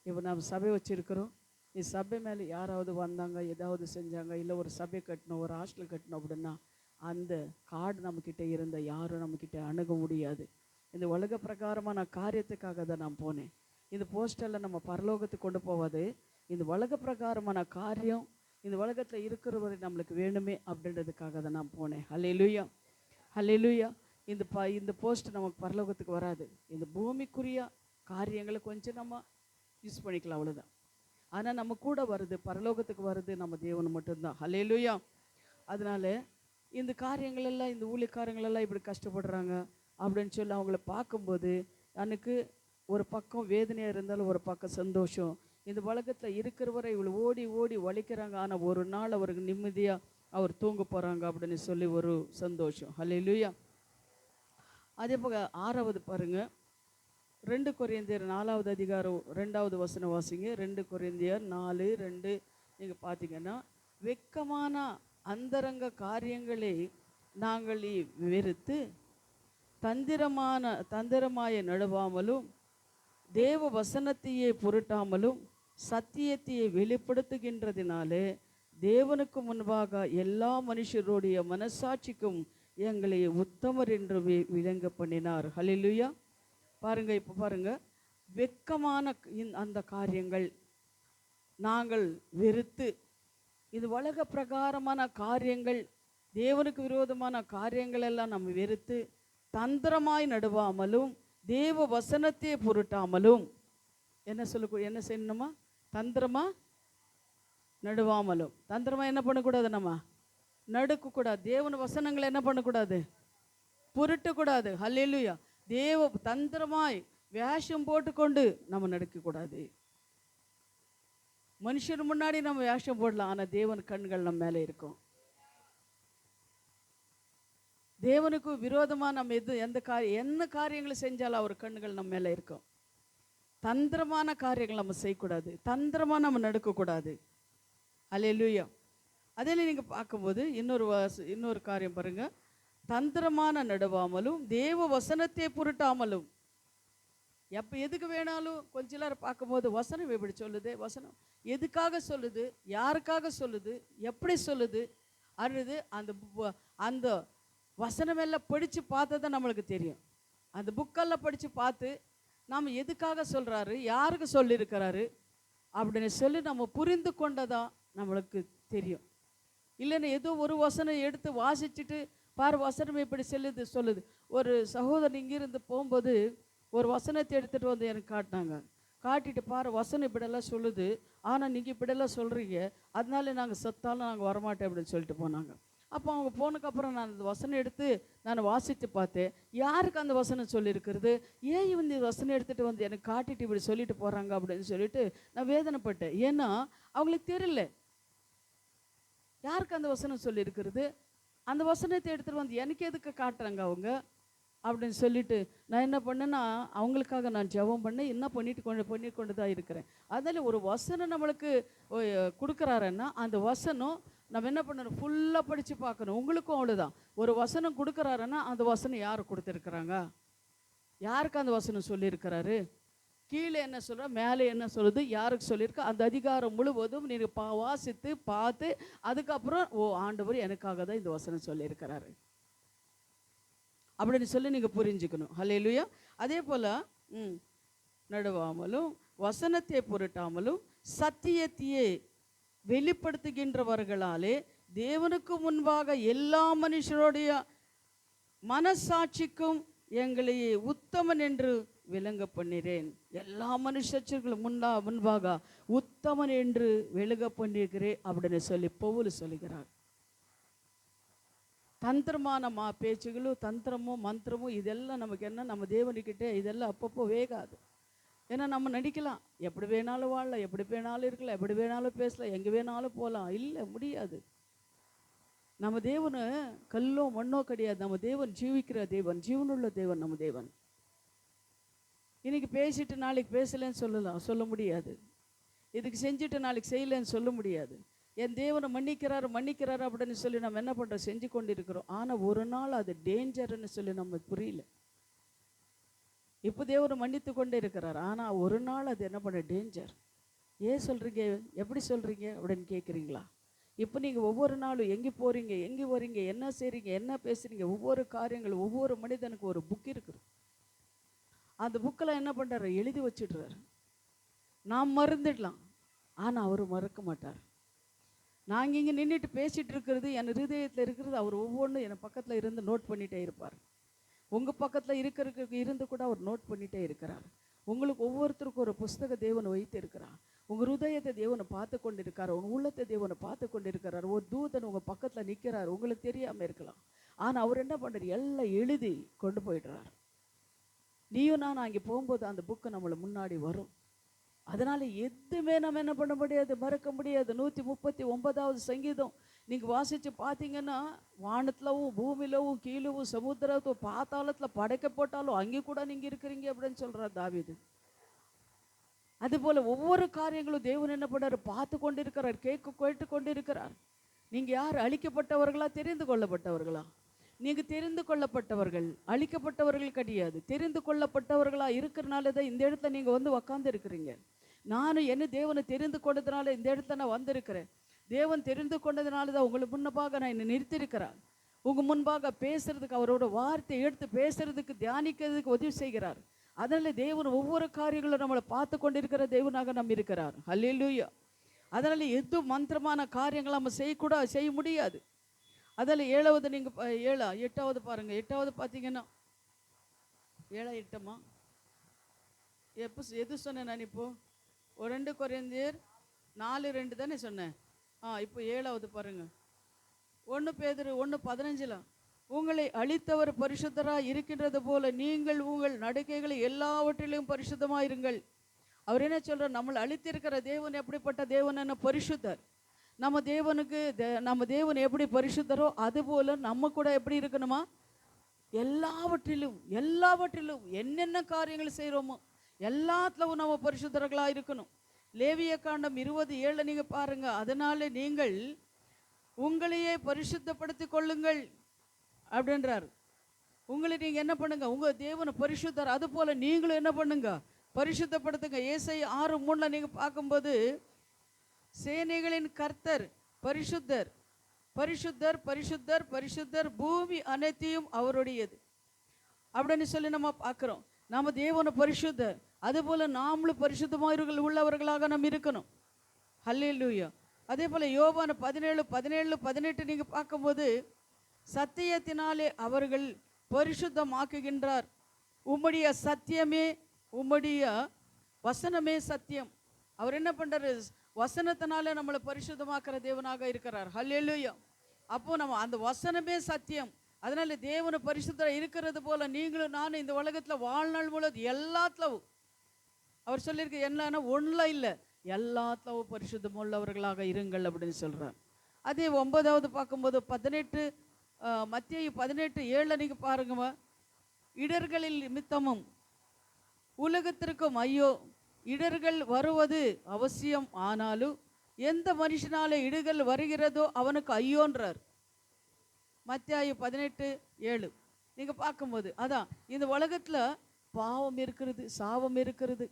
A: இப்போ நம்ம சபை வச்சுருக்கிறோம். இந்த சபை மேலே யாராவது வந்தாங்க, ஏதாவது செஞ்சாங்க, இல்லை ஒரு சபை கட்டணும், ஒரு ஹாஸ்டல் கட்டணும் அப்படின்னா அந்த கார்டு நம்மக்கிட்ட இருந்த யாரும் நம்மக்கிட்ட அணுக முடியாது. இந்த உலக பிரகாரமான காரியத்துக்காக தான் நான் போனேன். இந்த போஸ்டெல்லாம் நம்ம பரலோகத்துக்கு கொண்டு போவாது, இந்த உலக பிரகாரமான காரியம் இந்த உலகத்தில் இருக்கிறவரை நம்மளுக்கு வேணுமே அப்படின்றதுக்காக தான் நான் போனேன். ஹல்லேலூயா, ஹல்லேலூயா. இந்த போஸ்ட் நமக்கு பரலோகத்துக்கு வராது. இந்த பூமிக்குரிய காரியங்களை கொஞ்சம் நம்ம யூஸ் பண்ணிக்கலாம், அவ்வளோதான். ஆனால் நம்ம கூட வருது, பரலோகத்துக்கு வருது நம்ம தேவன் மட்டும்தான். ஹல்லேலூயா. அதனால இந்த காரியங்கள் எல்லாம், இந்த ஊழியக்காரங்களெல்லாம் இப்படி கஷ்டப்படுறாங்க அப்படின்னு சொல்லி அவங்கள பார்க்கும்போது எனக்கு ஒரு பக்கம் வேதனையாக இருந்தாலும் ஒரு பக்கம் சந்தோஷம். இந்த உலகத்தில் இருக்கிறவரை இவ்வளோ ஓடி ஓடி உழைக்கிறாங்க, ஆனால் ஒரு நாள் அவருக்கு நிம்மதியாக அவர் தூங்க போகிறாங்க அப்படின்னு சொல்லி ஒரு சந்தோஷம். ஹல்லேலூயா. அதே போக 6வது பாருங்க, 2 கொரிந்தியர் 4வது அதிகாரம் 2வது வசனம் வாசிங்க. 2 கொரிந்தியர் 4:2 நீங்கள் பார்த்தீங்கன்னா, வெட்கமான அந்தரங்க காரியங்களை நாங்கள் வெறுத்து தந்திரமாய நடுவாமலும் தேவ வசனத்தையே பொருட்டாமலும் சத்தியத்தையே வெளிப்படுத்துகின்றதினாலே தேவனுக்கு முன்பாக எல்லா மனுஷருடைய மனசாட்சிக்கும் எங்களை உத்தமர் என்று விளங்க பண்ணினார். ஹல்லேலூயா. பாருங்க, இப்போ பாருங்க, வெட்கமான அந்த காரியங்கள் நாங்கள் வெறுத்து, இது உலக பிரகாரமான காரியங்கள், தேவனுக்கு விரோதமான காரியங்கள் எல்லாம் நம்ம வெறுத்து தந்திரமாய் நடுவாமலும் தேவ வசனத்தை பொருட்டாமலும் என்ன செய்யணுமா? தந்திரமா நடுவாமலும். தந்திரமா என்ன பண்ணக்கூடாது? நம்ம நடுக்கக்கூடாது. தேவன வசனங்களை என்ன பண்ணக்கூடாது? பொருட்டக்கூடாது. ஹல்லேலூயா. தந்திரமாய் வேஷம் போட்டுக்கொண்டு நம்ம நடக்கக்கூடாது. மனுஷன் முன்னாடி நம்ம வேஷம் போடலாம், ஆனால் தேவன் கண்கள் நம்ம மேலே இருக்கும். தேவனுக்கு விரோதமாக நம்ம என்ன காரியங்களை செஞ்சாலும் அவர் கண்ணுகள் நம்ம மேலே இருக்கும். தந்திரமான காரியங்கள் நம்ம செய்யக்கூடாது, தந்திரமாக நம்ம நடக்கக்கூடாது. ஹல்லேலூயா. அதில் நீங்கள் பார்க்கும்போது இன்னொரு காரியம் பாருங்க, தந்திரமான நடுவாமலும் தேவ வசனத்தை பொருட்டாமலும். எப்போ எதுக்கு வேணாலும் கொஞ்ச நேரம் பார்க்கும்போது வசனம் எப்படி சொல்லுது, வசனம் எதுக்காக சொல்லுது, யாருக்காக சொல்லுது, எப்படி சொல்லுது அல்லது அந்த வசனமெல்லாம் படித்து பார்த்தா தான் நம்மளுக்கு தெரியும். அந்த புக்கெல்லாம் படித்து பார்த்து நாம் எதுக்காக சொல்கிறாரு, யாருக்கு சொல்லியிருக்கிறாரு அப்படின்னு சொல்லி நம்ம புரிந்து கொண்டதான் நம்மளுக்கு தெரியும். இல்லைன்னா ஏதோ ஒரு வசனம் எடுத்து வாசிச்சுட்டு பாரு வசனம் இப்படி சொல்லுது. ஒரு சகோதரன் இங்கிருந்து போகும்போது ஒரு வசனத்தை எடுத்துகிட்டு வந்து எனக்கு காட்டிட்டு பாரு வசனம் இப்படியெல்லாம் சொல்லுது, ஆனால் நீங்கள் இப்படியெல்லாம் சொல்கிறீங்க, அதனால நாங்கள் செத்தாலும் நாங்கள் வரமாட்டேன் அப்படின்னு சொல்லிட்டு போனாங்க. அப்போ அவங்க போனதுக்கப்புறம் நான் அந்த வசனம் எடுத்து நான் வாசித்து பார்த்தேன். யாருக்கு அந்த வசனம் சொல்லியிருக்கிறது, ஏன் இந்த வசனம் எடுத்துகிட்டு வந்து எனக்கு காட்டிட்டு இப்படி சொல்லிட்டு போகிறாங்க அப்படின்னு சொல்லிட்டு நான் வேதனைப்பட்டேன். ஏன்னா அவங்களுக்கு தெரியல யாருக்கு அந்த வசனம் சொல்லியிருக்கிறது. அந்த வசனத்தை எடுத்துகிட்டு வந்து எனக்கு எதுக்கு காட்டுறாங்க அவங்க அப்படின்னு சொல்லிட்டு நான் என்ன பண்ணேன்னா அவங்களுக்காக நான் ஜெபம் பண்ணேன். என்ன பண்ணி கொண்டு தான் இருக்கிறேன். அதில் ஒரு வசனம் நம்மளுக்கு கொடுக்குறாருன்னா அந்த வசனம் நம்ம என்ன பண்ணணும், ஃபுல்லாக படித்து பார்க்கணும். உங்களுக்கும் அவ்வளோதான். ஒரு வசனம் கொடுக்குறாருன்னா அந்த வசனம் யார் கொடுத்துருக்குறாங்க, யாருக்கு அந்த வசனம் சொல்லியிருக்கிறாரு, கீழே என்ன சொல்கிற மேலே என்ன சொல்லுது, யாருக்கு சொல்லியிருக்க, அந்த அதிகாரம் முழுவதும் நீங்கள் வாசித்து பார்த்து அதுக்கப்புறம் ஆண்டவர் எனக்காக தான் இந்த வசனம் சொல்லியிருக்கிறாரு அப்படின்னு சொல்லி நீங்கள் புரிஞ்சுக்கணும். ஹல்லேலூயா. அதே போல் நடுவாமலும் வசனத்தை பொருட்டாமலும் சத்தியத்தையே வெளிப்படுத்துகின்றவர்களாலே தேவனுக்கு முன்பாக எல்லா மனுஷருடைய மனசாட்சிக்கும் எங்களை உத்தமன் என்று விளங்க பண்ணிறேன். எல்லா மனுஷர்களும் முன்பாக உத்தமன் என்று விளங்க பண்ணிருக்கிறேன் அப்படின்னு சொல்லி பவுல் சொல்லுகிறார். தந்திரமான பேச்சுகளும் தந்திரமும் மந்திரமும் இதெல்லாம் நமக்கு என்ன, நம்ம தேவனுக்கிட்டே இதெல்லாம் அப்பப்போ வேகாது. ஏன்னா நம்ம நடிக்கலாம், எப்படி வேணாலும் வாழலாம், எப்படி வேணாலும் இருக்கலாம், எப்படி வேணாலும் பேசலாம், எங்கே வேணாலும் போகலாம். இல்லை, முடியாது. நம்ம தேவனு கல்லோ மண்ணோ கிடையாது. நம்ம தேவன் ஜீவிக்கிற தேவன், ஜீவனுள்ள தேவன் நம்ம தேவன். இன்னைக்கு பேசிட்டு நாளைக்கு பேசலன்னு சொல்ல முடியாது. இதுக்கு செஞ்சுட்டு நாளைக்கு செய்யலைன்னு சொல்ல முடியாது. என் தேவனை மன்னிக்கிறாரு அப்படின்னு சொல்லி நம்ம என்ன பண்ணுறோம், செஞ்சு கொண்டு இருக்கிறோம். ஆனால் ஒரு நாள் அது டேஞ்சர்னு சொல்லி நம்ம புரியல. இப்போ தேவனை மன்னித்து கொண்டே இருக்கிறார், ஆனால் ஒரு நாள் அது என்ன பண்ண டேஞ்சர். ஏன் சொல்கிறீங்க, எப்படி சொல்கிறீங்க அப்படின்னு கேட்குறீங்களா? இப்போ நீங்கள் ஒவ்வொரு நாளும் எங்கே போகிறீங்க, எங்கே வரீங்க, என்ன செய்கிறீங்க, என்ன பேசுகிறீங்க, ஒவ்வொரு காரியங்கள் ஒவ்வொரு மனிதனுக்கு ஒரு புக் இருக்குது. அந்த புக்கெல்லாம் என்ன பண்ணுறாரு, எழுதி வச்சிடுறாரு. நாம் மறந்துடலாம். ஆனால் அவர் மறக்க மாட்டார். நாங்கள் இங்கே நின்றுட்டு பேசிகிட்டு இருக்கிறது, என் ஹிருதயத்தில் இருக்கிறது அவர் ஒவ்வொன்றும் என் பக்கத்தில் இருந்து நோட் பண்ணிகிட்டே இருப்பார். உங்கள் பக்கத்தில் இருக்கிறதுக்கு இருந்து கூட அவர் நோட் பண்ணிகிட்டே இருக்கிறார். உங்களுக்கு ஒவ்வொருத்தருக்கும் ஒரு புஸ்தக தேவனை வைத்து இருக்கிறார். உங்கள் ஹிருதயத்தை தேவனை பார்த்து கொண்டு இருக்கார். உங்கள் உள்ளத்தை தேவனை பார்த்து கொண்டு இருக்கிறார். ஒரு தூதன் உங்கள் பக்கத்தில் நிற்கிறார், உங்களுக்கு தெரியாமல் இருக்கலாம். ஆனால் அவர் என்ன பண்ணுறார், எல்லாம் எழுதி கொண்டு போயிடுறார். நீயும் நான் அங்கே போகும்போது அந்த புக்கு நம்மளை முன்னாடி வரும். அதனால் எதுவுமே நம்ம என்ன பண்ண முடியாது, மறக்க முடியாது. 139வது சங்கீதம் நீங்கள் வாசித்து பார்த்தீங்கன்னா, வானத்துலவும் பூமியிலவும் கீழவும் சமுத்திரத்தும் பாத்தாளத்தில் படைக்கப்பட்டாலும் அங்கே கூட நீங்கள் இருக்கிறீங்க அப்படின்னு சொல்கிறார் தாவீது. அதுபோல் ஒவ்வொரு காரியங்களும் தேவன் என்ன பண்ணார், பார்த்து கொண்டு இருக்கிறார், கேட்டு கொண்டு இருக்கிறார். நீங்கள் யார், அழிக்கப்பட்டவர்களா தெரிந்து கொள்ளப்பட்டவர்களா? நீங்கள் தெரிந்து கொள்ளப்பட்டவர்கள், அழிக்கப்பட்டவர்கள் கிடையாது. தெரிந்து கொள்ளப்பட்டவர்களா இருக்கிறனால தான் இந்த இடத்துல நீங்கள் வந்து உக்காந்து இருக்கிறீங்க. நானும் என்ன தேவனை தெரிந்து கொண்டதுனால இந்த இடத்துல நான் வந்திருக்கிறேன். தேவன் தெரிந்து கொண்டதுனால தான் உங்களுக்கு முன்னபாக நான் என்னை நிறுத்தியிருக்கிறார். உங்கள் முன்பாக பேசுறதுக்கு, அவரோட வார்த்தை எடுத்து பேசுறதுக்கு, தியானிக்கிறதுக்கு உதவி செய்கிறார். அதனால தேவன் ஒவ்வொரு காரியங்களும் நம்மளை பார்த்து கொண்டிருக்கிற தேவனாக நம்ம இருக்கிறார். ஹல்லேலூயா. அதனால எது மந்திரமான காரியங்கள் நம்ம செய்ய முடியாது. அதில் 7வது நீங்கள் 8வது பாருங்க. 8வது பார்த்தீங்கன்னா 7 8 எப்போ எது சொன்னேன் நான்? இப்போ 2 கொரிந்தியர் 4:2 தானே சொன்னேன். இப்போ 7வது பாருங்க. 1 பேதுரு 1:15 உங்களை அழித்தவர் பரிசுத்தராக இருக்கின்றது போல நீங்கள் உங்கள் நடக்கைகளை எல்லாவற்றிலும் பரிசுத்தமாக இருங்கள். அவர் என்ன சொல்கிறார், நம்மளை அழித்திருக்கிற தேவன் எப்படிப்பட்ட தேவன்? என்ன பரிசுத்தர். நம்ம தேவன் எப்படி பரிசுத்தரோ அதுபோல் நம்ம கூட எப்படி இருக்கணுமா, எல்லாவற்றிலும் என்னென்ன காரியங்கள் செய்கிறோமோ எல்லாத்துலவும் நம்ம பரிசுத்தர்களாக இருக்கணும். லேவிய காண்டம் 20:7 நீங்கள் பாருங்க. அதனால நீங்கள் உங்களையே பரிசுத்தப்படுத்தி கொள்ளுங்கள் அப்படின்றார். உங்களை நீங்கள் என்ன பண்ணுங்க, உங்கள் தேவனை பரிசுத்தர், அது போல் நீங்களும் என்ன பண்ணுங்க, பரிசுத்தப்படுத்துங்க. ஏசாயா 6:3 நீங்கள் பார்க்கும்போது, சேனைகளின் கர்த்தர் பரிசுத்தர், பரிசுத்தர், பரிசுத்தர், பரிசுத்தர், பூமி அனைத்தையும் அவருடையது அப்படின்னு சொல்லி நம்ம பார்க்குறோம். நம்ம தேவனை பரிசுத்தர், அதுபோல் நாமளும் பரிசுத்தமாக உள்ளவர்களாக நம்ம இருக்கணும். ஹல்லேலூயா. அதே போல் யோவான் 17:18 நீங்கள் பார்க்கும்போது, சத்தியத்தினாலே அவர்கள் பரிசுத்தமாக்குகின்றார். உம்முடைய சத்தியமே, உம்முடைய வசனமே சத்தியம். அவர் என்ன பண்ணுறாரு, வசனத்தினால நம்மளை பரிசுத்தமாக்குற தேவனாக இருக்கிறார். ஹல்லேலூயா. அப்போ நம்ம அந்த வசனமே சத்தியம். அதனால தேவனை பரிசுத்தம் இருக்கிறது போல நீங்களும் நானும் இந்த உலகத்தில் வாழ்நாள் முழுவதும் எல்லாத்துலவும் அவர் சொல்லியிருக்க, என்னன்னா ஒன்றில் இல்லை, எல்லாத்துலவும் பரிசுத்தம் உள்ளவர்களாக இருங்கள் அப்படின்னு சொல்கிறார். அதே 9வது பார்க்கும்போது மத்தேயு 18:7 நீங்கள் பாருங்கம்மா. இடர்களில் நிமித்தமும் உலகத்திற்கும் ஐயோ, இடர்கள் வருவது அவசியம், ஆனாலும் எந்த மனுஷனால இடர்கள் வருகிறதோ அவனுக்கு ஐயோன்றார். மத்தேயு 18:7 நீங்கள் பார்க்கும்போது அதான், இந்த உலகத்தில் பாவம் இருக்கிறது, சாபம் இருக்கிறது,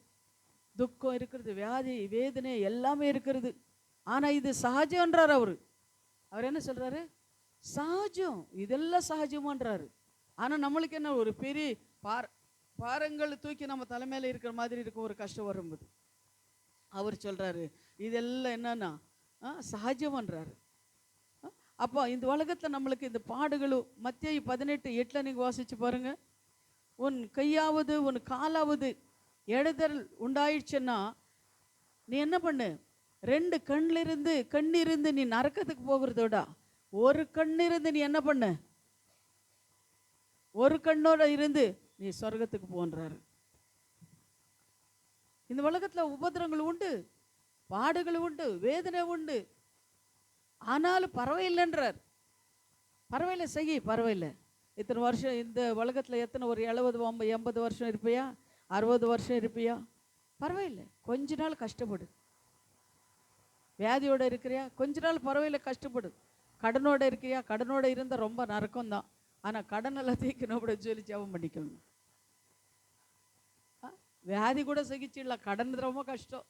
A: துக்கம் இருக்கிறது, வியாதி வேதனை எல்லாமே இருக்கிறது. ஆனால் இது சகஜம்ன்றார் அவர் என்ன சொல்கிறாரு, சகஜம், இதெல்லாம் சகஜமான்றாரு. ஆனால் நம்மளுக்கு என்ன, ஒரு பெரிய பாரங்கள் தூக்கி நம்ம தலைமையில் இருக்கிற மாதிரி இருக்கும் ஒரு கஷ்டம் வரும்போது. அவர் சொல்கிறாரு இதெல்லாம் என்னன்னா சகஜம்ன்றாரு. அப்போ இந்த உலகத்தில் நம்மளுக்கு இந்த பாடுகளும், மத்தேயு 18:8 நீங்கள் வாசிச்சு பாருங்க. உன் கையாவது உன் காலாவது இடதல் உண்டாயிடுச்சுன்னா நீ என்ன பண்ணு, 2 கண்ணிருந்து நீ நரக்கத்துக்கு போகிறதோட ஒரு கண்ணிருந்து நீ என்ன பண்ண, ஒரு கண்ணோட இருந்து நீ சொர்க்கத்துக்கு போன்றாரு. இந்த உலகத்தில் உபத்திரங்கள் உண்டு, பாடுகள் உண்டு, வேதனை உண்டு, ஆனாலும் பரவாயில்லைன்றார். பரவாயில்ல, பரவாயில்ல. இத்தனை வருஷம் இந்த உலகத்தில் எத்தனை, ஒரு 70 80 வருஷம் இருப்பியா, 60 வருஷம் இருப்பியா, பரவாயில்ல, கொஞ்ச நாள் கஷ்டப்படு. வியாதியோடு இருக்கிறியா, கொஞ்ச நாள் பரவாயில்ல கஷ்டப்படு. கடனோடு இருக்கிறியா, கடனோடு இருந்தால் ரொம்ப நரக்கம் தான். ஆனால் கடனெல்லாம் தீக்கணும் அப்படின்னு சொல்லி ஜெபம் பண்ணிக்கணும். வியாதி கூட சகிச்சிடலாம், கடன் ரொம்ப கஷ்டம்.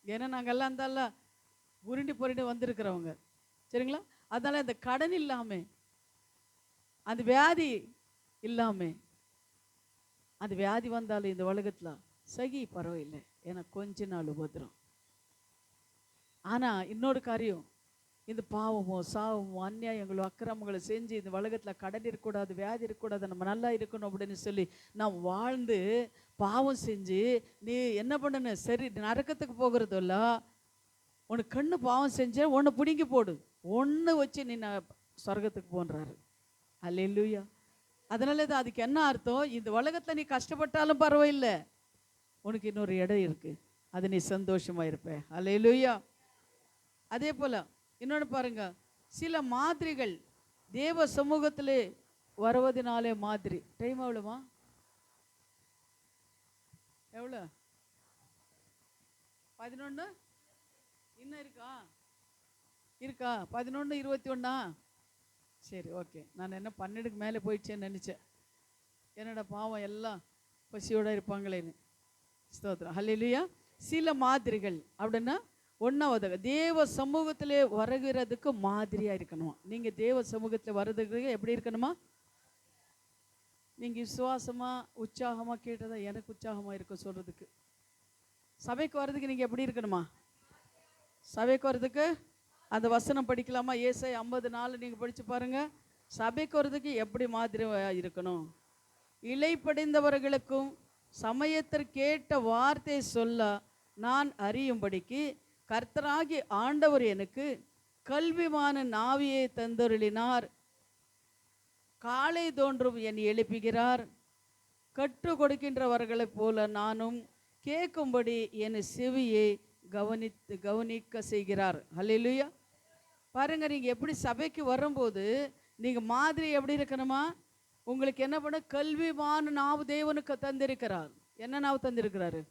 A: ஏன்னா நாங்கள்லாம் இருந்தாலும் புரண்டி வந்திருக்கிறவங்க, சரிங்களா? அதனால் இந்த கடன் இல்லாமல், அந்த வியாதி இல்லாமல், அந்த வியாதி வந்தாலும் இந்த உலகத்தில் பரவாயில்லை, ஏன்னா கொஞ்ச நாள் உபத்திரம். ஆனால் இன்னொரு காரியம், இந்த பாவமோ சாவமோ அநியாயங்களோ அக்கிரமங்களோ செஞ்சு இந்த உலகத்தில் கடன் இருக்கக்கூடாது, வியாதி இருக்கக்கூடாது, நம்ம நல்லா இருக்கணும் அப்படின்னு சொல்லி நான் வாழ்ந்து பாவம் செஞ்சு நீ என்ன பண்ணணும், சரி நரக்கத்துக்கு போகிறதில்ல, உனக்கு கண்ணு பாவம் செஞ்ச ஒன்று பிடுங்கி போடு, ஒன்று வச்சு நீ நான் சொர்க்கத்துக்கு போன்றாரு. அல்லேலூயா. அதனால தான் அதுக்கு என்ன அர்த்தம், இந்த உலகத்தில் நீ கஷ்டப்பட்டாலும் பரவாயில்லை, உனக்கு இன்னொரு இடம் இருக்குது, அது நீ சந்தோஷமாக இருப்ப. அல்லேலூயா. அதே போல் இன்னொன்று பாருங்க, சில மாதிரிகள் தேவ சமூகத்திலே வருவதனாலே மாதிரி. டைம் எவ்வளோமா, எவ்வளோ? 11 இன்னும் இருக்கா 11:21. சரி, ஓகே. நான் என்ன 12க்கு மேலே போயிடுச்சேன்னு நினச்சேன். என்னோட பாவம் எல்லாம் பசியோடு இருப்பாங்களேன்னு. ஸ்தோத்திரம். ஹல்லேலூயா. சில மாதிரிகள் அப்படின்னா ஒன்றாவது தேவ சமூகத்திலே வருகிறதுக்கு மாதிரியாக இருக்கணுமா. நீங்கள் தேவ சமூகத்தில் வர்றதுக்கு எப்படி இருக்கணுமா? நீங்கள் விசுவாசமாக உற்சாகமாக கேட்டதா எனக்கு உற்சாகமாக இருக்க சொல்கிறதுக்கு. சபைக்கு வர்றதுக்கு நீங்கள் எப்படி இருக்கணுமா? சபைக்கு வர்றதுக்கு அந்த வசனம் படிக்கலாமா? ஏசாயா 50:4 நீங்கள் படித்து பாருங்கள். சபைக்கு வர்றதுக்கு எப்படி மாதிரி இருக்கணும்? இளைப்படைந்தவர்களுக்கும் சமயத்திற்கேட்ட வார்த்தை சொல்ல நான் அறியும்படிக்கு கர்த்தராகி ஆண்டவர் எனக்கு கல்விமான நாவியை தந்தருளினார். காலை தோன்றும் என் எழுப்புகிறார். கற்றுக் கொடுக்கின்றவர்களைப் போல நானும் கேட்கும்படி என் செவியை கவனிக்க செய்கிறார். ஹல்லேலூயா. பாருங்க, நீங்கள் எப்படி சபைக்கு வரும்போது நீங்கள் மாதிரி எப்படி இருக்கணுமா? உங்களுக்கு என்ன பண்ண, கல்விமான நாவு தேவனுக்கு தந்திருக்கிறார். என்ன நாவு தந்திருக்கிறாரு?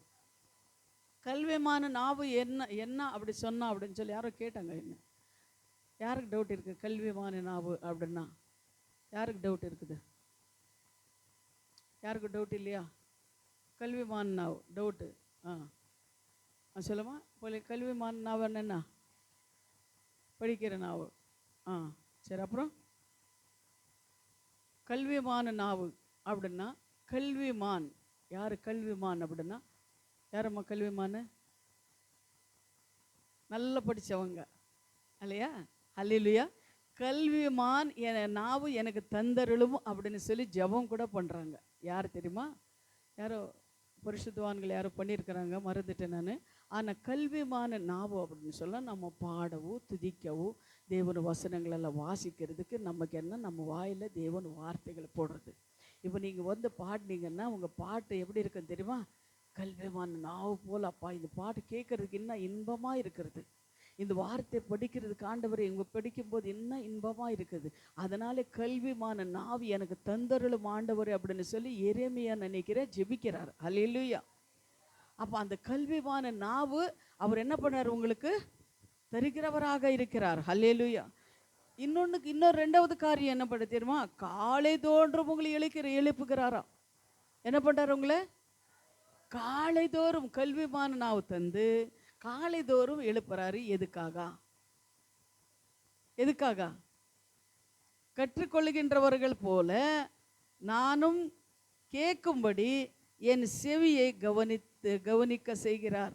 A: கல்விமான நாவு. என்ன அப்படி சொன்னா அப்படின்னு சொல்லி யாரோ கேட்டாங்க. என்ன, யாருக்கு டவுட் இருக்குது? கல்விமான நாவு அப்படின்னா யாருக்கு டவுட் இருக்குது? யாருக்கு டவுட் இல்லையா? கல்விமான நாவு டவுட்டு. சொல்லுமா போல. கல்விமான நாவு என்ன? படிக்கிற நாவு. சரி, அப்புறம் கல்விமான நாவு அப்படின்னா கல்விமான் யார்? கல்விமான் அப்படின்னா யாரம்மா கல்விமான்? நல்லா படித்தவங்க இல்லையா? அல்லேலூயா. கல்விமான் என நாவு எனக்கு தந்தருளும் அப்படின்னு சொல்லி ஜெபம் கூட பண்ணுறாங்க. யார் தெரியுமா? யாரோ பரிசுத்தவான்கள் யாரோ பண்ணியிருக்கிறாங்க, மறந்துட்டேன் நான். ஆனால் கல்விமான நாவு அப்படின்னு சொல்ல நம்ம பாடவோ துதிக்கவோ தேவன் வசனங்களெல்லாம் வாசிக்கிறதுக்கு நமக்கு என்ன, நம்ம வாயில் தேவன் வார்த்தைகளை போடுறது. இப்போ நீங்கள் வந்து பாடினீங்கன்னா உங்கள் பாட்டு எப்படி இருக்குன்னு தெரியுமா? கல்விமான நாவு போல். அப்பா, இந்த பாட்டு கேட்கறதுக்கு இன்னும் இன்பமாக இருக்கிறது, இந்த வார்த்தை படிக்கிறதுக்கு ஆண்டவர் இவங்க படிக்கும்போது என்ன இன்பமாக இருக்குது. அதனால கல்விமான நாவு எனக்கு தந்தருளும் ஆண்டவர் அப்படின்னு சொல்லி எரேமியா நினைக்கிற ஜெபிக்கிறார். அல்லேலூயா. அப்போ அந்த கல்விமான நாவு அவர் என்ன பண்ணார்? உங்களுக்கு தருகிறவராக இருக்கிறார். அல்லேலூயா. இன்னொரு ரெண்டாவது காரியம் என்ன பண்ண தெரியுமா? காலை தோன்றும் உங்களை எழுப்புகிறாரா. என்ன பண்ணுறாரு? உங்களை காலை தோறும் கல்விமான நாவு தந்து காலை தோறும் எழுப்புறாரு. எதுக்காக? கற்றுக்கொள்கின்றவர்கள் போல நானும் கேட்கும்படி என் செவியை கவனிக்க செய்கிறார்.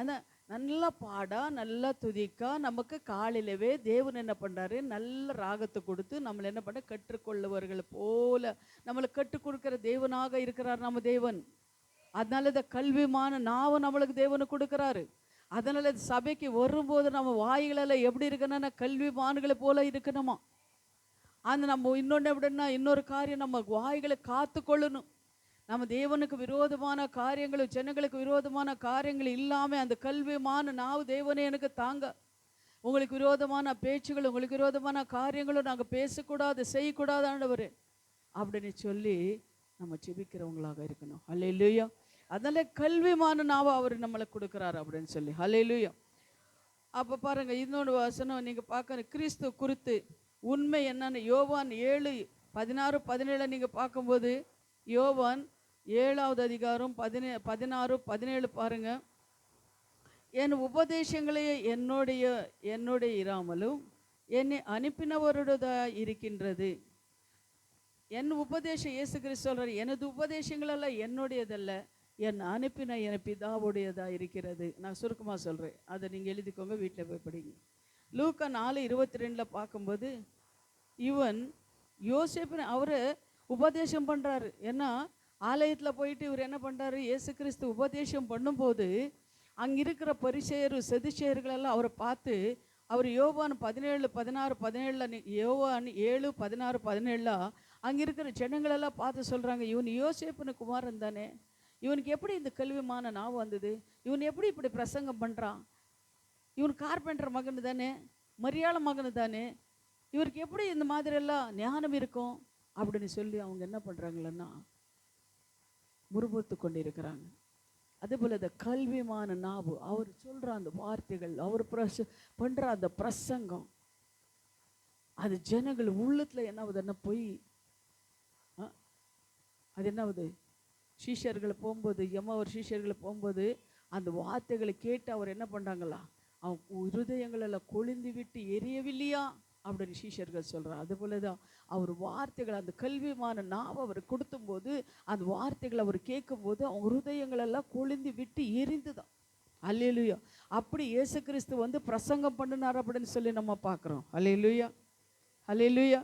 A: ஆனால் நல்லா பாடா நல்லா துதிக்கா நமக்கு காலையிலவே தேவன் என்ன பண்ணுறாரு? நல்ல ராகத்தை கொடுத்து நம்மளை என்ன பண்ண, கற்றுக்கொள்ளுவர்கள் போல நம்மளை கற்றுக் கொடுக்குற தேவனாக இருக்கிறார் நம்ம தேவன். அதனால இந்த கல்விமான நாவை நம்மளுக்கு தேவனு கொடுக்குறாரு. அதனால சபைக்கு வரும்போது நம்ம வாய்களெல்லாம் எப்படி இருக்கணும்னா கல்விமான்களை போல இருக்கணுமா. அந்த நம்ம இன்னொன்று எப்படின்னா இன்னொரு காரியம், நம்ம வாய்களை காத்து கொள்ளணும். நம்ம தேவனுக்கு விரோதமான காரியங்களும் ஜனங்களுக்கு விரோதமான காரியங்கள் இல்லாமல் அந்த கல்விமான நாவு தேவனே எனக்கு தாங்க, உங்களுக்கு விரோதமான பேச்சுகளும் உங்களுக்கு விரோதமான காரியங்களும் நாங்கள் பேசக்கூடாது, செய்யக்கூடாது ஆண்டவர் அப்படின்னு சொல்லி நம்ம ஜெபிக்கிறவங்களாக இருக்கணும். அல்லேலூயா. அதனால கல்விமான நாவை அவர் நம்மளை கொடுக்குறாரு அப்படின்னு சொல்லி. அல்லேலூயா. அப்போ பாருங்க, இன்னொரு வசனம் நீங்கள் பார்க்கணும். கிறிஸ்து குறித்து உண்மை என்னன்னு யோவான் 7:16-17 நீங்கள் பார்க்கும்போது, யோவான் 7வது அதிகாரம் 16-17 பாருங்க. என் உபதேசங்களே என்னுடைய இராமலும் என்னை அனுப்பினவருடைய இருக்கின்றது. என் உபதேசம், இயேசு கிறிஸ்து சொல்றார், எனது உபதேசங்களெல்லாம் என்னுடையதல்ல, என் அனுப்பின என் பிதாவுடையதா இருக்கிறது. நான் சுருக்கமாக சொல்கிறேன், அதை நீங்கள் எழுதிக்கோங்க, வீட்டில் போய் படிங்க. லூக்கா 4:22 பார்க்கும்போது இவன் யோசேப்பு அவரை உபதேசம் பண்ணுறாரு. ஏன்னா ஆலயத்தில் போயிட்டு இவர் என்ன பண்ணுறாரு, இயேசு கிறிஸ்து உபதேசம் பண்ணும்போது அங்கே இருக்கிற பரிசேயர் சதுசேயர்களெல்லாம் அவரை பார்த்து, அவர் யோவான் 17:16-17 யோவான் 7:16-17 அங்கே இருக்கிற ஜனங்களெல்லாம் பார்த்து சொல்கிறாங்க, இவன் யோசேப்பின் குமாரன் தானே, இவனுக்கு எப்படி இந்த கல்விமான நாவு வந்தது, இவன் எப்படி இப்படி பிரசங்கம் பண்ணுறான், இவன் கார்பெண்டர் மகன் தானே, மரியாதை மகன் தானே, இவருக்கு எப்படி இந்த மாதிரியெல்லாம் ஞானம் இருக்கும் அப்படின்னு சொல்லி அவங்க என்ன பண்ணுறாங்களன்னா முறுமுறுத்து கொண்டு இருக்கிறாங்க. அதே போல் இந்த கல்விமான நாவு, அவர் சொல்கிற அந்த வார்த்தைகள், அவர் பண்ணுற அந்த பிரசங்கம், அது ஜனங்கள் உள்ளத்தில் என்ன போய் அது என்னாவது, சீஷர்களை போகும்போது எம்மாவர் சீஷர்களை போகும்போது அந்த வார்த்தைகளை கேட்டு அவர் என்ன பண்ணுறாங்களா, அவங்க இருதயங்களெல்லாம் கொழுந்து விட்டு எரியவில்லையா அப்படின்னு சீஷர்கள் சொல்கிறார். அதுபோல தான் அவர் வார்த்தைகள், அந்த கல்விமான நாவை அவர் கொடுத்தும்போது அந்த வார்த்தைகளை அவர் கேட்கும்போது அவங்க ஹிருதயங்களெல்லாம் கொழுந்து விட்டு எரிந்துதான். அல்லேலூயா. அப்படி இயேசு கிறிஸ்து வந்து பிரசங்கம் பண்ணினார் அப்படின்னு சொல்லி நம்ம பார்க்குறோம். அல்லேலூயா, அல்லேலூயா.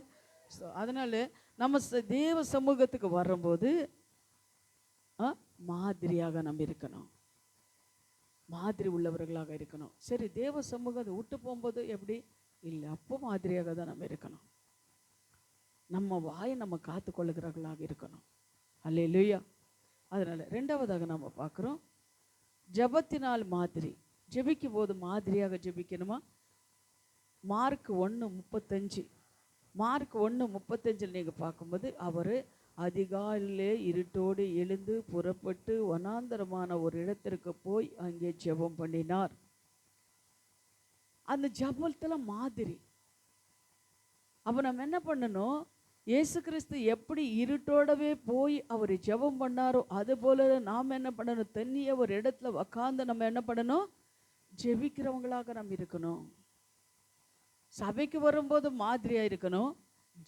A: ஸோ அதனால நம்ம தேவ சமூகத்துக்கு வரும்போது மாதிரியாக நம்ம இருக்கணும், மாதிரி உள்ளவர்களாக இருக்கணும். சரி, தேவ சமூகத்தை விட்டு போகும்போது எப்படி இல்லை, அப்போ மாதிரியாக தான் நம்ம இருக்கணும். நம்ம வாயை நம்ம காத்து கொள்ளுகிறவர்களாக இருக்கணும். அல்லேலூயா. அதனால் ரெண்டாவதாக நம்ம பார்க்குறோம், ஜபத்தினால் மாதிரி. ஜெபிக்கும் போது மாதிரியாக ஜெபிக்கணுமா? மார்க் 1:35 மார்க் 1:35 நீங்கள் பார்க்கும்போது அவர் அதிகாலையிலே இருட்டோடு எழுந்து புறப்பட்டு வனாந்தரமான ஒரு இடத்திற்கு போய் அங்கே ஜெபம் பண்ணினார். அந்த ஜபத்தில் மாதிரி. அப்போ நம்ம என்ன பண்ணணும், இயேசு கிறிஸ்து எப்படி இருட்டோடவே போய் அவர் ஜெபம் பண்ணாரோ அது போல நாம் என்ன பண்ணணும், தண்ணியை ஒரு இடத்துல உக்காந்து நம்ம என்ன பண்ணணும், ஜெபிக்கிறவங்களாக நம்ம இருக்கணும். சபைக்கு வரும்போது மாதிரியாக இருக்கணும்,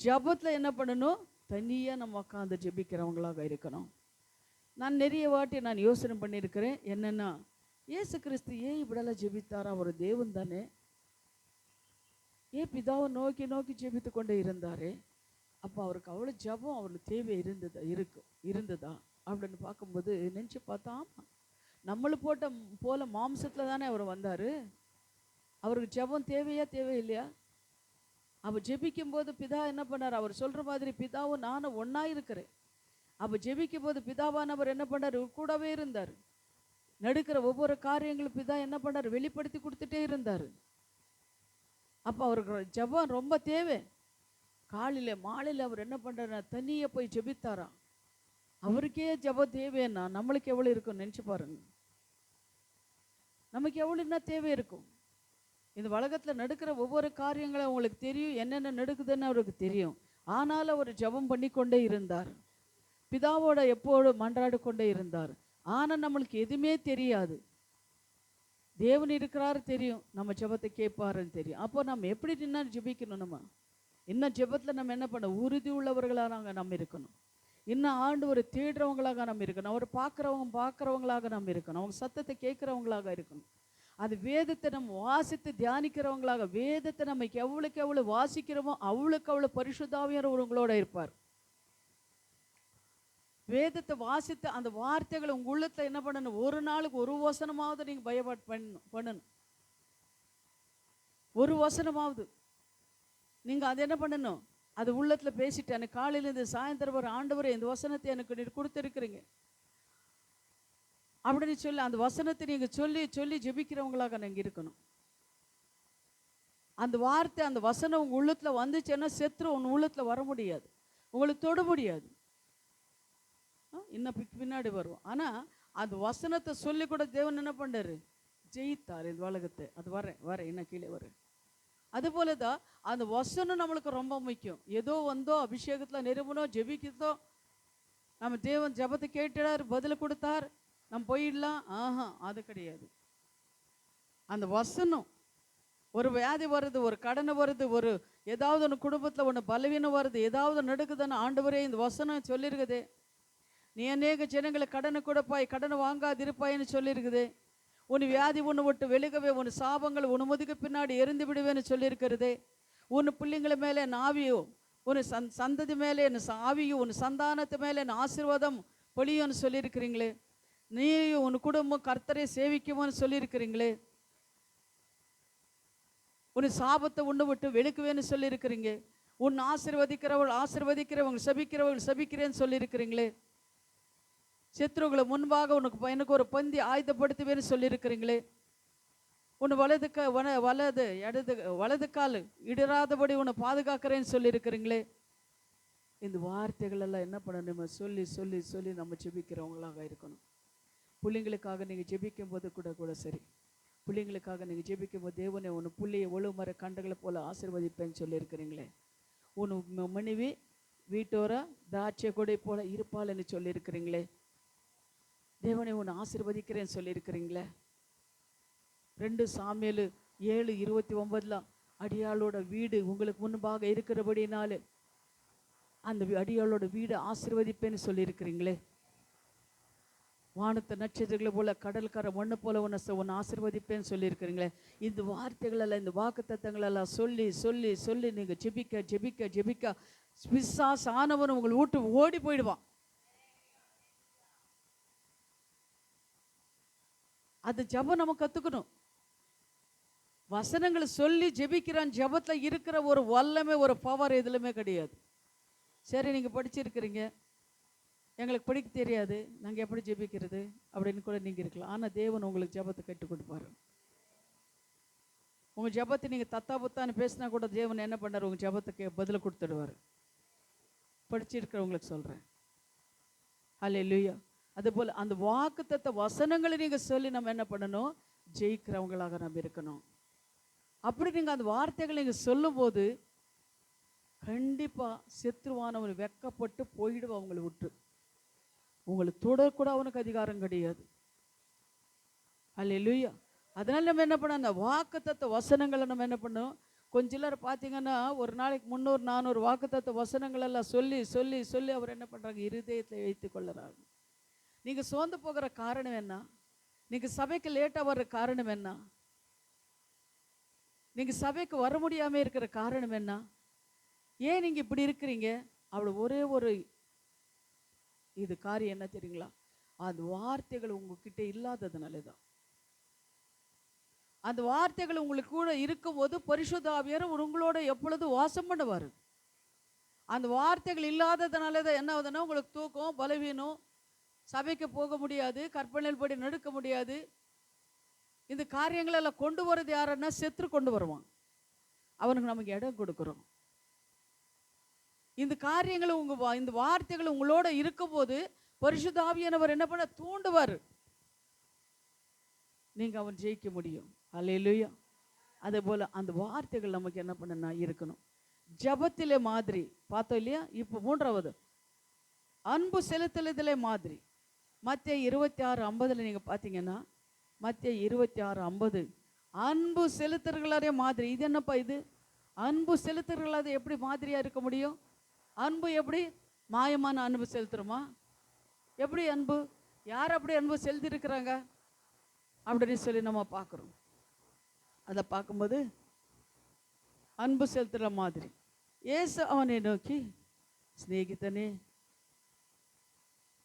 A: ஜபத்தில் என்ன பண்ணணும், தனியாக நம்ம உட்காந்து ஜெபிக்கிறவங்களாக இருக்கணும். நான் நிறைய வாட்டி நான் யோசனை பண்ணியிருக்கிறேன், என்னென்னா இயேசு கிறிஸ்து ஏன் இப்படியெல்லாம் ஜெபித்தாரா, அவர் தேவன் தானே, ஏன் பிதாவை நோக்கி நோக்கி ஜெபித்து கொண்டே இருந்தாரே, அப்போ அவருக்கு அவ்வளோ ஜபம் அவருக்கு தேவை இருந்ததா அப்படின்னு பார்க்கும்போது நினச்சி பார்த்தா, நம்மளை போல மாம்சத்தில் தானே அவர் வந்தார், அவருக்கு ஜபம் தேவையில்லையா? அப்போ ஜெபிக்கும் போது பிதா என்ன பண்ணார், அவர் சொல்கிற மாதிரி பிதாவும் நானும் ஒன்றா இருக்கிறேன். அப்போ ஜெபிக்கும் போது பிதாவானவர் என்ன பண்ணார், கூடவே இருந்தார். நடுக்கிற ஒவ்வொரு காரியங்களும் பிதா என்ன பண்ணார், வெளிப்படுத்தி கொடுத்துட்டே இருந்தார். அப்போ அவருக்கு ஜபம் ரொம்ப தேவை. காலையில் மாலையில் அவர் என்ன பண்ணுறாரு, தனியாக போய் ஜெபித்தாராம். அவருக்கே ஜபம் தேவைன்னா நம்மளுக்கு எவ்வளோ இருக்கும் நினச்சி பாருங்க. நமக்கு எவ்வளோ என்ன தேவை இருக்கும். இந்த உலகத்தில் நடக்கிற ஒவ்வொரு காரியங்களும் அவங்களுக்கு தெரியும், என்னென்ன நடக்குதுன்னு அவருக்கு தெரியும். ஆனாலும் அவர் ஜபம் பண்ணி கொண்டே இருந்தார், பிதாவோட எப்போதும் மன்றாடி கொண்டே இருந்தார். ஆனால் நம்மளுக்கு எதுவுமே தெரியாது. தேவன் இருக்கிறாரு தெரியும், நம்ம ஜெபத்தை கேட்பாருன்னு தெரியும். அப்போ நம்ம எப்படி நின்னா ஜெபிக்கணும், நம்ம இன்னும் ஜெபத்தில் நம்ம என்ன பண்ண, உறுதி உள்ளவர்களாக நம்ம இருக்கணும். இன்னும் ஆண்டவரை தேடுறவங்களாக நம்ம இருக்கணும், அவர் பார்க்குறவங்களாக நம்ம இருக்கணும், அவங்க சத்தத்தை கேட்குறவங்களாக இருக்கணும். அது வேதத்தை நம்ம வாசித்து தியானிக்கிறவங்களாக, வேதத்தை நம்ம எவ்வளோக்கு எவ்வளோ வாசிக்கிறோமோ அவ்வளோக்கு அவ்வளோ பரிசுத்தாவியார் உங்களோட இருப்பார். வேதத்தை வாசித்து அந்த வார்த்தைகளை உங்கள் உள்ளத்தில் என்ன பண்ணணும், ஒரு நாளுக்கு ஒரு வசனமாவது நீங்கள் பயப்பாடு பண்ணணும். ஒரு வசனமாவது நீங்கள் அது என்ன பண்ணணும், அது உள்ளத்தில் பேசிட்டு எனக்கு காலையிலேருந்து சாயந்தரம் வர ஆண்டவரை இந்த வசனத்தை எனக்கு நீ கொடுத்துருக்குறீங்க அப்படின்னு சொல்லி அந்த வசனத்தை நீங்கள் சொல்லி சொல்லி ஜெபிக்கிறவங்களாக நீங்கள் இருக்கணும். அந்த வார்த்தை அந்த வசனம் உங்கள் உள்ளத்தில் வந்துச்சுன்னா செத்துரு உன் உள்ளத்தில் வர முடியாது, உங்களுக்கு தொட முடியாது, இன்னும் பின்னாடி வரும். ஆனால் அந்த வசனத்தை சொல்லி கூட தேவன் என்ன பண்ணாரு, ஜெயித்தார் இந்த உலகத்தை. அது வரேன் இன்னும் கீழே வரேன். அதுபோல தான் அந்த வசனம் நம்மளுக்கு ரொம்ப முக்கியம். ஏதோ வந்தோ அபிஷேகத்தில் நிறுவனோ ஜெபிக்கிறதோ, நம்ம தேவன் ஜபத்தை கேட்டார் பதில் கொடுத்தார் நம்ம போயிடலாம், அது கிடையாது. அந்த வசனம், ஒரு வியாதி வருது, ஒரு கடனை வருது, ஒரு ஏதாவது ஒன்று குடும்பத்தில் ஒன்று பலவீனம் வருது, ஏதாவது நடக்குதுன்னு ஆண்டவரே இந்த வசனம் சொல்லியிருக்குதே, நீ அநேக ஜனங்களை கடனை கொடுப்பாய், கடனை வாங்காதிருப்பாயின்னு சொல்லியிருக்குது. உன் வியாதி உன்னை விட்டு வெளுகவே, உன் சாபங்கள் உன் முதுகு பின்னாடி எரிந்து விடுவேன்னு சொல்லியிருக்கிறது. உன் பிள்ளைங்களை மேலே என் ஆவியோ, உன் சந்ததி மேலே என் ஆவியோ, உன் சந்தானத்து மேலே என் ஆசீர்வாதம் பொழியும்னு சொல்லியிருக்கிறீங்களே. நீ உன் குடும்பம் கர்த்தரை சேவிக்குமோன்னு சொல்லியிருக்கிறீங்களே. உன் சாபத்தை உன்னை விட்டு வெளுக்குவேன்னு சொல்லியிருக்கிறீங்க. உன் ஆசீர்வதிக்கிறவங்க சபிக்கிறவர்கள் சபிக்கிறேன்னு சொல்லியிருக்கிறீங்களே. சத்ருகளை முன்பாக எனக்கு ஒரு பந்தி ஆயுதப்படுத்துவேன்னு சொல்லியிருக்கிறீங்களே. உன் வலது கால் இடராதபடி உன்னை பாதுகாக்கிறேன்னு சொல்லியிருக்கிறீங்களே. இந்த வார்த்தைகள் எல்லாம் என்ன பண்ணணும்? சொல்லி சொல்லி சொல்லி நம்ம ஜெபிக்கிறவங்களாக இருக்கணும். பிள்ளைங்களுக்காக நீங்கள் ஜெபிக்கும் போது கூட சரி, பிள்ளைங்களுக்காக நீங்கள் ஜெபிக்கும் போது தேவனை உன் பிள்ளையை ஒழுமர கண்டுகளை போல ஆசீர்வதிப்பேன்னு சொல்லியிருக்கிறீங்களே. உன் மனைவி வீட்டோர திராட்சை கொடை போல இருப்பாள்னு சொல்லியிருக்கிறீங்களே. தேவனை உன்னை ஆசீர்வதிக்கிறேன்னு சொல்லியிருக்கிறீங்களே. 2 சாமுவேல் 7:29 அடியாளோட வீடு உங்களுக்கு முன்பாக இருக்கிறபடினாலே அந்த அடியாளோட வீடு ஆசீர்வதிப்பேன்னு சொல்லியிருக்கிறீங்களே. வானத்து நட்சத்திரங்களை போல கடற்கரை மண்ணு போல உன்னை ஆசீர்வதிப்பேன்னு சொல்லியிருக்கிறீங்களே. இந்த வார்த்தைகளெல்லாம், இந்த வாக்கு தத்தங்களெல்லாம் சொல்லி சொல்லி சொல்லி நீங்கள் ஜெபிக்க ஜெபிக்க ஜெபிக்க பிசாசு ஆனவன் உங்களை விட்டு ஓடி போயிடுவான். அது ஜெபம் நம்ம கற்றுக்கணும். வசனங்களை சொல்லி ஜெபிக்கிறான். ஜெபத்தில் இருக்கிற ஒரு வல்லமை, ஒரு பவர் எதுலையுமே கிடையாது. சரி, நீங்கள் படிச்சிருக்கிறீங்க, எங்களுக்கு படிக்க தெரியாது, நாங்கள் எப்படி ஜெபிக்கிறது அப்படின்னு கூட நீங்கள் இருக்கலாம். ஆனால் தேவன் உங்களுக்கு ஜெபத்தை கற்றுக் கொடுப்பாரு. உங்கள் ஜெபத்தை நீங்கள் தத்தா புத்தான்னு பேசினா கூட தேவன் என்ன பண்ணார்? உங்கள் ஜெபத்துக்கு பதில் கொடுத்துடுவார். படிச்சிருக்கிறவங்களுக்கு சொல்கிறேன். ஹல்லேலூயா. அதுபோல் அந்த வாக்குத்தத்த வசனங்களை நீங்கள் சொல்லி நம்ம என்ன பண்ணணும்? ஜெயிக்கிறவங்களாக நம்ம இருக்கணும். அப்படி நீங்கள் அந்த வார்த்தைகளை நீங்கள் சொல்லும்போது கண்டிப்பாக சத்ருவானவன் வெக்கப்பட்டு போயிடுவோம். அவங்களை விட்டு உங்களை தொடக்கூட அவனுக்கு அதிகாரம் கிடையாது. அல்லேலூயா. அதனால நம்ம என்ன பண்ணோம்? அந்த வாக்குத்தத்த வசனங்களை நம்ம என்ன பண்ணோம்? கொஞ்ச நேரம் பார்த்தீங்கன்னா ஒரு நாளைக்கு 300-400 வாக்குத்தத்த வசனங்கள் எல்லாம் சொல்லி சொல்லி சொல்லி அவர் என்ன பண்ணுறாங்க? இருதயத்தில் வைத்து கொள்ளுறாங்க. நீங்கள் சோர்ந்து போகிற காரணம் என்ன? நீங்கள் சபைக்கு லேட்டாக வர்ற காரணம் என்ன? நீங்கள் சபைக்கு வர முடியாமல் இருக்கிற காரணம் என்ன? ஏன் நீங்கள் இப்படி இருக்கிறீங்க? அவ்வளோ ஒரே ஒரு இது காரியம் என்ன தெரியுங்களா? அந்த வார்த்தைகள் உங்ககிட்ட இல்லாததுனால தான். அந்த வார்த்தைகள் உங்களுக்கு கூட இருக்கும்போது பரிசுத்த ஆவியார் உங்களோட எப்பொழுதும் வாசம் பண்ணுவார். அந்த வார்த்தைகள் இல்லாததுனால தான் என்ன ஆகுதுன்னா, உங்களுக்கு தூக்கம், பலவீனம், சபைக்கு போக முடியாது, கற்பனையில் படி நடக்க முடியாது. இந்த காரியங்களெல்லாம் கொண்டு வர்றது யாருன்னா செத்து கொண்டு வருவான். அவனுக்கு நமக்கு இடம் கொடுக்குறோம். இந்த காரியங்களை இந்த வார்த்தைகள் உங்களோட இருக்கும்போது பரிசுத்த ஆவியானவர் என்ன பண்ண தூண்டுவார். நீங்க அவன் ஜெயிக்க முடியும். அல்லேலூயா. அதே போல அந்த வார்த்தைகள் நமக்கு என்ன பண்ணனா இருக்கணும். ஜபத்திலே மாதிரி பார்த்தோம் இல்லையா? இப்போ 3வது அன்பு செலுத்துதலே மாதிரி. மத்தேயு 26:50 நீங்க பார்த்தீங்கன்னா, மத்தேயு 26:50 அன்பு செலுத்துறவர்களே மாதிரி. இது என்னப்பா இது? அன்பு செலுத்துறவர்களாத எப்படி மாதிரியா இருக்க முடியும்? அன்பு எப்படி மாயமான அன்பு செலுத்துறோமா? எப்படி அன்பு? யார் அப்படி அன்பு செலுத்திருக்கிறாங்க அப்படின்னு சொல்லி நம்ம பார்க்குறோம். அதை பார்க்கும்போது அன்பு செலுத்துகிற மாதிரி இயேசு அவனை நோக்கி, சிநேகிதனே,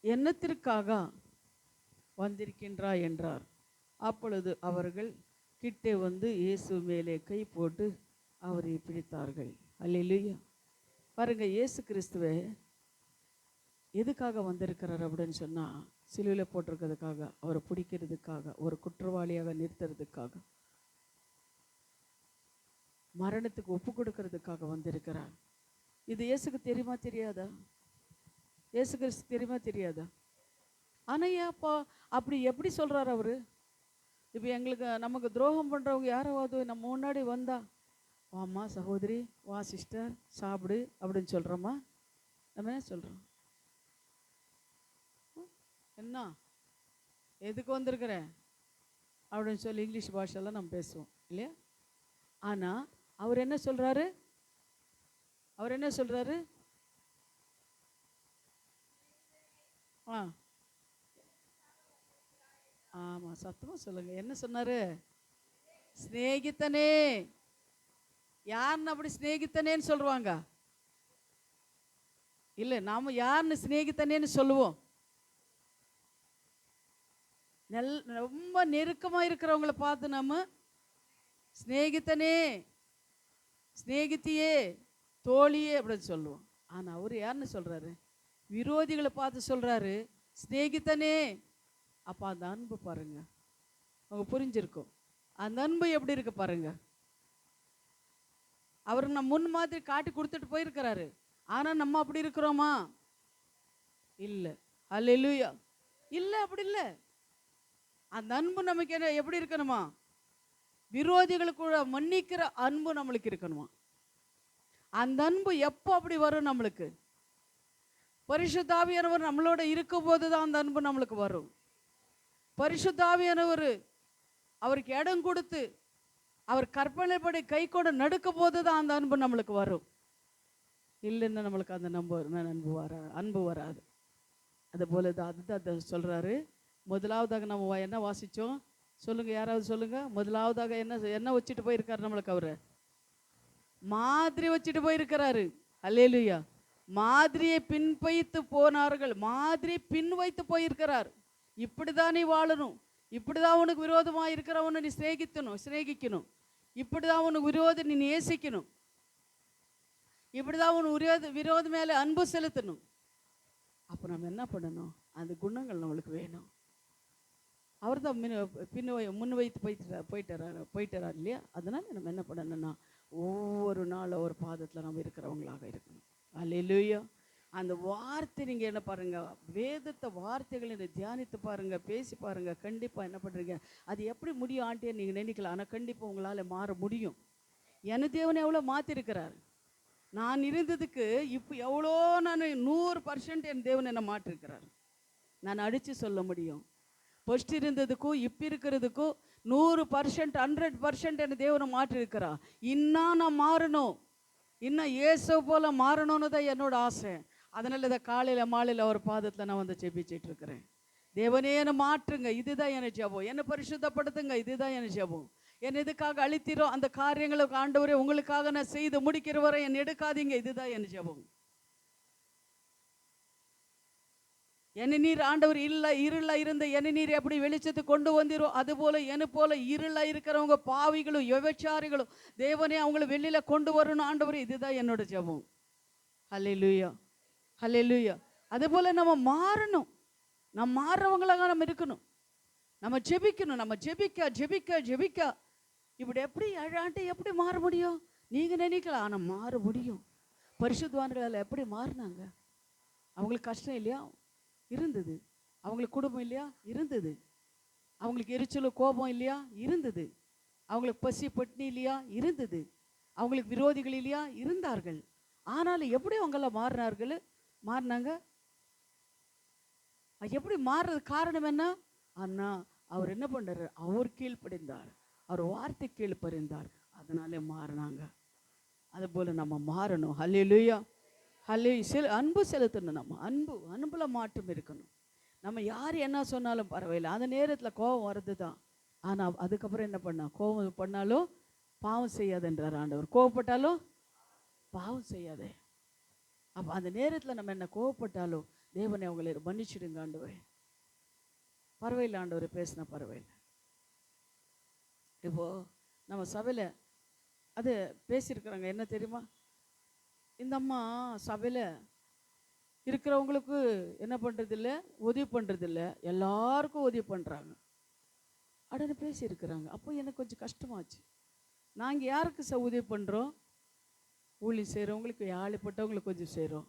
A: என்னத்திற்காக வந்திருக்கின்றாய் என்றார். அப்பொழுது அவர்கள் கிட்டே வந்து இயேசு மேலே கை போட்டு அவரை பிடித்தார்கள். அல்லேலூயா. பாருங்க, இயேசு கிறிஸ்துவே எதுக்காக வந்திருக்கிறார் அப்படின்னு சொன்னால், சிலுவையில் போட்டிருக்கிறதுக்காக, அவரை பிடிக்கிறதுக்காக, ஒரு குற்றவாளியாக நிறுத்துறதுக்காக, மரணத்துக்கு ஒப்பு கொடுக்கறதுக்காக வந்திருக்கிறார். இது இயேசுக்கு தெரியுமா தெரியாதா? இயேசு கிறிஸ்து தெரியுமா தெரியாதா? ஆனால் ஏப்பா அப்படி எப்படி சொல்கிறார் அவர்? இப்போ எங்களுக்கு நமக்கு துரோகம் பண்ணுறவங்க யாராவது நம்ம முன்னாடி வந்தா, வாம்மா சகோதரி, வா சிஸ்டர், சாப்பிடு அப்படின்னு சொல்கிறோமா? நம்ம என்ன சொல்கிறோம்? என்ன எதுக்கு வந்திருக்கிறேன் அப்படின்னு சொல்லி இங்கிலீஷ் பாஷையெல்லாம் நம்ம பேசுவோம் இல்லையா? ஆனால் அவர் என்ன சொல்கிறாரு? அவர் என்ன சொல்கிறாரு? ஆ ஆமாம், சத்தமாக சொல்லுங்க. என்ன சொன்னாரு? சிநேகித்தனே. யாருன்னு அப்படி சிநேகித்தனேன்னு சொல்லுவாங்க? இல்லை, நாம் யாருன்னு சிநேகித்தனேன்னு சொல்லுவோம்? ரொம்ப நெருக்கமாக இருக்கிறவங்கள பார்த்து நம்ம சிநேகித்தனே, சிநேகித்தியே, தோழியே அப்படின்னு சொல்லுவோம். ஆனால் அவர் யாருன்னு சொல்கிறாரு? விரோதிகளை பார்த்து சொல்கிறாரு சிநேகித்தனே. அப்போ அந்த அன்பு பாருங்க, அவங்க புரிஞ்சிருக்கும். அந்த அன்பு எப்படி இருக்கு பாருங்க. அவர் நம்ம முன் மாதிரி காட்டி கொடுத்துட்டு போயிருக்கிறாரு. ஆனால் நம்ம அப்படி இருக்கிறோமா? இல்லை. அல்லேலூயா. இல்லை, அப்படி இல்லை. அந்த அன்பு நமக்கு என்ன எப்படி இருக்கணுமா? விரோதிகளுக்கு கூட மன்னிக்கிற அன்பு நம்மளுக்கு இருக்கணுமா? அந்த அன்பு எப்போ அப்படி வரும் நம்மளுக்கு? பரிசுத்த ஆவியானவர் நம்மளோட இருக்கும் போது தான் அந்த அன்பு நம்மளுக்கு வரும். பரிசுத்த ஆவியானவர் அவருக்கு இடம் கொடுத்து அவர் கற்பனைப்படி கை கொண்டு நடக்கும் போது தான் அந்த அன்பு நம்மளுக்கு வரும். இல்லைன்னா நம்மளுக்கு அந்த அன்பு வராது. அதுபோல தான் அதுதான் சொல்றாரு. முதலாவதாக நம்ம என்ன வாசிச்சோம் சொல்லுங்க, யாராவது சொல்லுங்க. முதலாவதாக என்ன வச்சுட்டு போயிருக்காரு நம்மளுக்கு? அவரு மாதிரி வச்சுட்டு போயிருக்கிறாரு. அல்லேலூயா. மாதிரியை பின்பைத்து போனார்கள். மாதிரியை பின் வைத்து போயிருக்கிறார். இப்படிதான் நீ வாழணும், இப்படிதான் உனக்கு விரோதமாக இருக்கிறவனை நீ சிநேகிக்கணும், இப்படிதான் உனக்கு விரோதம் நீ நேசிக்கணும், இப்படிதான் உனக்கு விரோதம் மேலே அன்பு செலுத்தணும். அப்போ நம்ம என்ன பண்ணணும்? அந்த குணங்கள் நம்மளுக்கு வேணும். அவர் தான் முன் வைத்து போயிட்டார் இல்லையா? அதனால நம்ம என்ன பண்ணணும்னா ஒவ்வொரு நாளும் ஒரு பாதத்தில் நம்ம இருக்கிறவங்களாக இருக்கணும். அல்லேலூயா. அந்த வார்த்தை நீங்கள் என்ன பாருங்க, வேதத்தை வார்த்தைகளை தியானித்து பாருங்க, பேசி பாருங்க. கண்டிப்பாக என்ன பண்ணுறீங்க, அது எப்படி முடியும் ஆண்டியே நீங்கள் நினைக்கலாம். ஆனால் கண்டிப்பாக உங்களால் மாற முடியும். என் தேவனை எவ்வளோ மாற்றிருக்கிறார். நான் இருந்ததுக்கு இப்போ எவ்வளோ நான் 100% என் தேவன் என்னை மாற்றிருக்கிறார். நான் அடித்து சொல்ல முடியும். ஃபர்ஸ்ட் இருந்ததுக்கும் இப்போ இருக்கிறதுக்கும் 100% 100% என் தேவனை மாற்றிருக்கிறா. இன்னும் நான் மாறணும், இன்னும் இயேசு போல மாறணும்னு தான் என்னோட ஆசை. அதனால இதை காலையில் மாலையில் ஒரு பாதத்தில் நான் வந்து ஜெபிச்சிட்டு இருக்கிறேன். தேவனே என்னை மாற்றுங்க, இதுதான் என்னை ஜெபம். என்னை பரிசுத்தப்படுத்துங்க, இதுதான் என்னை ஜெபம். என்னை எதுக்காக அழித்திரோ அந்த காரியங்களுக்கு ஆண்டவரே உங்களுக்காக நான் செய்து முடிக்கிற வரை என்னை எடுக்காதீங்க, இதுதான் என் ஜெபம். என்னை நீர் ஆண்டவர் இருளா இருந்த என்னை நீர் எப்படி வெளிச்சத்தை கொண்டு வந்திரோ அதுபோல என்னை போல இருளா இருக்கிறவங்க பாவிகளும் விபச்சாரிகளும் தேவனே அவங்கள வெளியில கொண்டு வரணும் ஆண்டவர், இதுதான் என்னோட ஜெபம். ஹல்லேலூயா, ஹல்லேலூயா. அதுபோல நம்ம மாறணும். நம்ம மாறுறவங்களாக நம்ம இருக்கணும். நம்ம ஜெபிக்கணும். நம்ம ஜெபிக்க ஜெபிக்க ஜெபிக்க இப்படி எப்படி ஆண்டு எப்படி மாற முடியும்? நீங்க நினைக்கலாம், ஆனால் மாற முடியும். பரிசுத்தவான்களால் எப்படி மாறினாங்க? அவங்களுக்கு கஷ்டம் இல்லையா? இருந்தது. அவங்களுக்கு குடும்பம் இல்லையா? இருந்தது. அவங்களுக்கு எரிச்சலும் கோபம் இல்லையா? இருந்தது. அவங்களுக்கு பசி பட்டினி இல்லையா? இருந்தது. அவங்களுக்கு விரோதிகள் இல்லையா? இருந்தார்கள். ஆனாலும் எப்படி அவங்களாம் மாறினாங்க? எப்படி மாறுறது காரணம் என்ன? அண்ணா அவர் என்ன பண்ணாரு? அவர் கீழ்ப்படிந்தார், அவர் வார்த்தை கீழ்ப்பறிந்தார், அதனாலே மாறினாங்க. அதுபோல நம்ம மாறணும். ஹல்லேலூயா, ஹல்லேலூயா. அன்பு செலுத்தணும். நம்ம அன்புல மாற்றம் இருக்கணும். நம்ம யார் என்ன சொன்னாலும் பரவாயில்லை, அந்த நேரத்தில் கோபம் வருது தான். ஆனால் அதுக்கப்புறம் என்ன பண்ணா? கோபம் பண்ணாலும் பாவம் செய்யாதுன்றார் ஆண்டவர். கோவப்பட்டாலும் பாவம் செய்யாதே. அப்போ அந்த நேரத்தில் நம்ம என்ன கோவப்பட்டாலும் தேவனை அவங்களை மன்னிச்சிடுங்க ஆண்டவரே. பரவாயில்லை ஆண்டவரை பேசினா பரவாயில்லை. இப்போ நம்ம சபையில் அது பேசியிருக்கிறாங்க. என்ன தெரியுமா? இந்த அம்மா சபையில் இருக்கிறவங்களுக்கு என்ன பண்ணுறதில்ல, உதவி பண்ணுறதில்ல, எல்லாருக்கும் உதவி பண்ணுறாங்க அப்படின்னு பேசியிருக்கிறாங்க. அப்போ எனக்கு கொஞ்சம் கஷ்டமாச்சு. நாங்கள் யாருக்கு உதவி பண்ணுறோம்? ஊழியம் செய்கிறவங்களுக்கு, ஆளிப்பட்டவங்களுக்கு கொஞ்சம் செய்கிறோம்.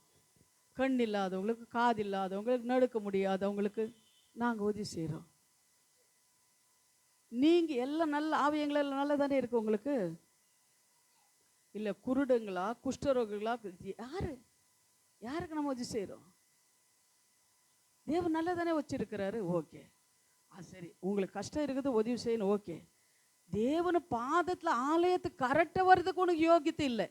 A: கண் இல்லாதவங்களுக்கு, காது இல்லாதவங்களுக்கு, நடக்க முடியாதவங்களுக்கு நாங்கள் உதவி செய்கிறோம். நீங்கள் எல்லாம் நல்ல ஆவியங்களெல்லாம் நல்லா தானே இருக்கு உங்களுக்கு? இல்லை குருடுங்களா, குஷ்டரோகிகளா, யாருக்கு நம்ம உதவி செய்கிறோம்? தேவன் நல்லா தானே வச்சிருக்கிறாரு. ஓகே, சரி, உங்களுக்கு கஷ்டம் இருக்குது, உதவி செய்யணும். ஓகே, தேவனு பாதத்தில் ஆலயத்துக்கு கரெக்டாக வர்றதுக்கு உனக்கு யோகியத்தை இல்லை.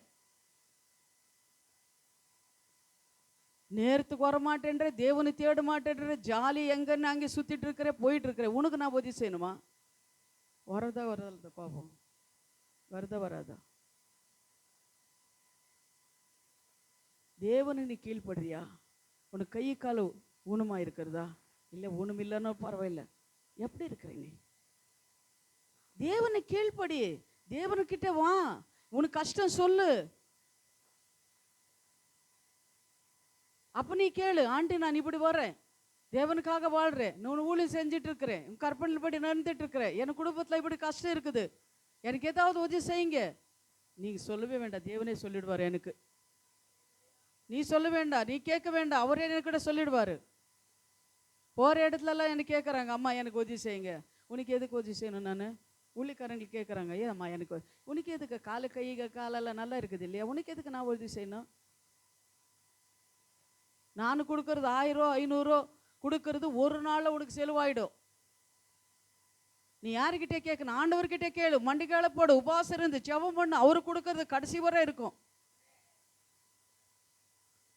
A: நேரத்துக்கு வர மாட்டேன்ற, தேவனை தேட மாட்டேன்ற, ஜாலி எங்கன்னு அங்கே சுத்திட்டு இருக்கிற, போயிட்டு இருக்கிற, உனக்கு நான் உதவி செய்யணுமா? வரதா வரதா பாப்போம், வருதா வராதா? தேவனை நீ கீழ்படுறியா? உனக்கு கை கால ஊனமா இருக்கிறதா? இல்லை ஊனம் இல்லைன்னா பரவாயில்ல, எப்படி இருக்கிற நீ? தேவனை கீழ்படி, தேவனுக்கிட்ட வா, உனக்கு கஷ்டம் சொல்லு. அப்போ நீ கேளு, ஆண்டி நான் இப்படி வர்றேன், தேவனுக்காக வாழ்கிறேன், நான் ஊழியம் செஞ்சுட்டு இருக்கிறேன், கற்பனை படி நடந்துட்டு இருக்கிறேன், என் குடும்பத்தில் இப்படி கஷ்டம் இருக்குது, எனக்கு ஏதாவது உதவி செய்யுங்க. நீங்கள் சொல்லவே வேண்டாம், தேவனே சொல்லிடுவார் எனக்கு. நீ சொல்ல வேண்டாம், நீ கேட்க வேண்டாம், அவரே என்கிட்ட சொல்லிடுவார். போகிற இடத்துலலாம் எனக்கு கேட்குறாங்க, அம்மா எனக்கு உதவி செய்யுங்க. உனக்கு எதுக்கு உதவி செய்யணும்? நான் ஊழியக்காரங்களுக்கு கேட்குறாங்க, ஏன் அம்மா எனக்கு, உனக்கு எதுக்கு காலு கை காலெல்லாம் நல்லா இருக்குது இல்லையா, உனக்கு எதுக்கு நான் உதவி செய்யணும்? நான் கொடுக்கறது 1000 500 கொடுக்கறது ஒரு நாளில் உனக்கு செலவாயிடும். நீ யாருக்கிட்டே கேட்கணும்? ஆண்டவர்கிட்டே கேளு, மண்டிக்கால போடு, உபாசம் இருந்து ஜெபம் பண்ணு, அவரு கொடுக்கறது கடைசி வரை இருக்கும்.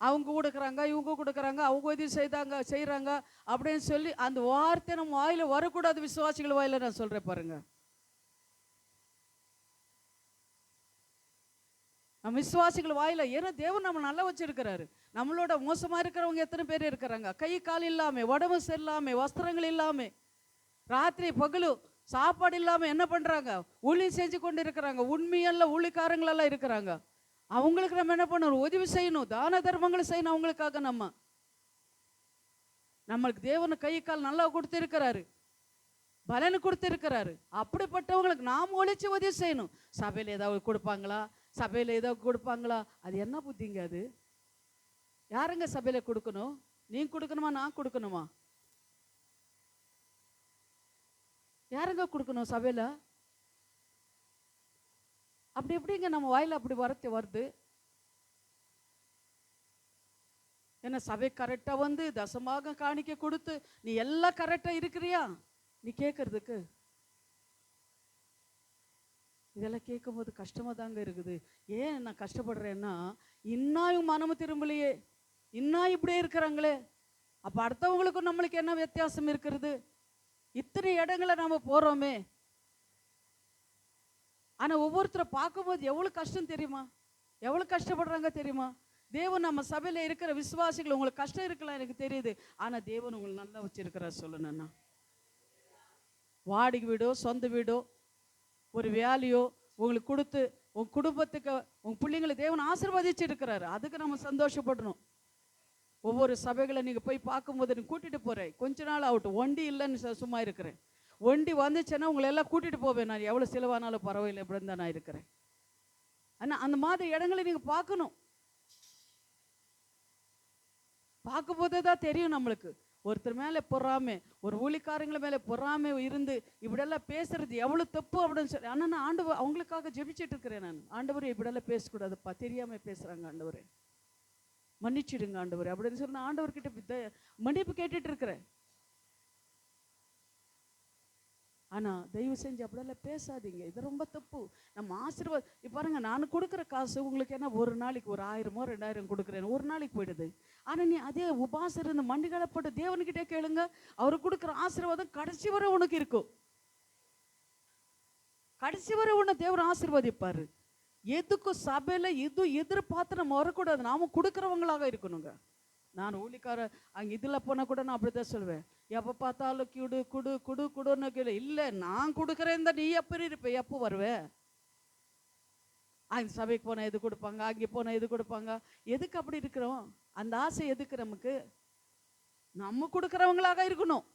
A: அவங்க கொடுக்குறாங்க, இவங்க கொடுக்குறாங்க, அவங்க உதவி செய்கிறாங்க அப்படின்னு சொல்லி அந்த வார்த்தை நம்ம வாயில் வரக்கூடாது. விசுவாசிகள் வாயில் நான் சொல்கிறேன் பாருங்க. நம்ம விசுவாசிகள் வாயில, ஏன்னா தேவன் நம்ம நல்லா வச்சிருக்கிறாரு. நம்மளோட மோசமா இருக்கிறவங்க எத்தனை பேர் இருக்கிறாங்க, கை கால் இல்லாம, உடம்பு சரியில்லாம, வஸ்திரங்கள் இல்லாம, ராத்திரி பகலு சாப்பாடு இல்லாம என்ன பண்றாங்க, ஊழியம் செஞ்சு கொண்டு இருக்கிறாங்க. உண்மையெல்லாம் ஊழிக்காரங்களெல்லாம் இருக்கிறாங்க. அவங்களுக்கு நம்ம என்ன பண்ணணும்? உதவி செய்யணும், தான தர்மங்களை செய்யணும். அவங்களுக்காக நம்மளுக்கு தேவனு கை கால் நல்லா கொடுத்திருக்கிறாரு, பலனு கொடுத்திருக்கிறாரு. அப்படிப்பட்டவங்களுக்கு நாம் ஒழிச்சு உதவி செய்யணும். சபையில் ஏதாவது கொடுப்பாங்களா? சபையில் ஏதாவது கொடுப்பாங்களா? அது என்ன புத்திங்க அது? யாருங்க சபையில் கொடுக்கணும்? நீங்க கொடுக்கணுமா, நான் கொடுக்கணுமா? யாருங்க கொடுக்கணும் சபையில்? அப்படி எப்படிங்க நம்ம வாயில அப்படி வருது? ஏன்னா சபை கரெக்டா வந்து தசமாக காணிக்க கொடுத்து நீ எல்லாம் கரெக்டா இருக்கிறியா நீ கேட்கறதுக்கு? இதெல்லாம் கேட்கும் போது கஷ்டமா தாங்க இருக்குது. ஏன் நான் கஷ்டப்படுறேன்னா, இன்னும் மனமும் திரும்பலையே, இன்னும் இப்படியே இருக்கிறாங்களே. அப்ப அடுத்தவங்களுக்கும் நம்மளுக்கு என்ன வித்தியாசம் இருக்கிறது? இத்தனை இடங்களை நாம போறோமே, ஆனா ஒவ்வொருத்தரை பார்க்கும்போது எவ்வளவு கஷ்டம் தெரியுமா, எவ்வளவு கஷ்டப்படுறாங்க தெரியுமா? தேவன் நம்ம சபையில இருக்கிற விசுவாசிகள், உங்களுக்கு கஷ்டம் இருக்கலாம் எனக்கு தெரியுது, ஆனா தேவன் உங்களை நல்லா வச்சிருக்கிறார். சொல்லணும்னா வாடகை வீடோ சொந்த வீடோ ஒரு வேலையோ உங்களுக்கு கொடுத்து உங்க குடும்பத்துக்கு உங்க பிள்ளைங்களை தேவன் ஆசீர்வதிச்சு இருக்கிறாரு. அதுக்கு நம்ம சந்தோஷப்படணும். ஒவ்வொரு சபைகளை நீங்க போய் பார்க்கும்போது நீங்க கூட்டிட்டு போறேன், கொஞ்ச நாள் ஆகட்டும், ஒண்டி இல்லைன்னு சும்மா இருக்கிறேன். ஒண்டி வந்துச்சுன்னா உங்களை எல்லாம் கூட்டிட்டு போவேன், நான் எவ்வளவு செலவானாலும் பரவாயில்லை, எப்படி தான் நான் இருக்கிறேன். ஆனா அந்த மாதிரி இடங்களை நீங்க பார்க்கணும். பார்க்கும் போதே தான் தெரியும் நம்மளுக்கு ஒருத்தர் மேலே பொறாமை, ஒரு ஊழிக்காரங்கள மேலே பொறாமை இருந்து இப்படியெல்லாம் பேசுறது எவ்வளவு தப்பு அப்படின்னு சொல்லி. ஆனால் நான் ஆண்டவர் அவங்களுக்காக ஜெபிச்சுட்டு இருக்கிறேன். நான் ஆண்டவரே இப்படியெல்லாம் பேசக்கூடாதுப்பா, தெரியாம பேசுறாங்க, ஆண்டவரே மன்னிச்சிடுங்க ஆண்டவரே அப்படின்னு சொல்லி நான் ஆண்டவர்கிட்ட மன்னிப்பு கேட்டுட்டு இருக்கிறேன். ஆனா தயவு செஞ்சு அப்படியெல்லாம் பேசாதீங்க, இது ரொம்ப தப்பு. நம்ம ஆசீர்வாதம் பாருங்க, நான் கொடுக்குற காசு உங்களுக்கு என்ன ஒரு நாளைக்கு ஒரு 1000 2000 கொடுக்குறேன், ஒரு நாளைக்கு போயிடுது. ஆனா நீ அதே உபாசம் இருந்து மண்டிகளப்பட்டு தேவனுக்கிட்டே கேளுங்க, அவரு கொடுக்குற ஆசீர்வாதம் கடைசி வரை உனக்கு இருக்கும். கடைசி வரை உன்னை தேவன் ஆசீர்வதிப்பாரு. எதுக்கும் சபையில இது எதிர்பார்த்து நம்ம வரக்கூடாது, நாம கொடுக்குறவங்களாக இருக்கணுங்க. நான் ஊழிக்கார அங்கே இதில் போனால் கூட நான் அப்படிதான் சொல்வேன், எப்போ பார்த்தாலும் குடு குடு குடு குடுன்னு கேளு. இல்லை, நான் கொடுக்குறேன் தான், நீ எப்போ இருப்ப, எப்போ வருவேன்? அங்கே சபைக்கு போனால் எது கொடுப்பாங்க, அங்கே போனால் எது கொடுப்பாங்க, எதுக்கு அப்படி இருக்கிறோம்? அந்த ஆசை எதுக்கு நமக்கு? நம்ம கொடுக்குறவங்களாக இருக்கணும்.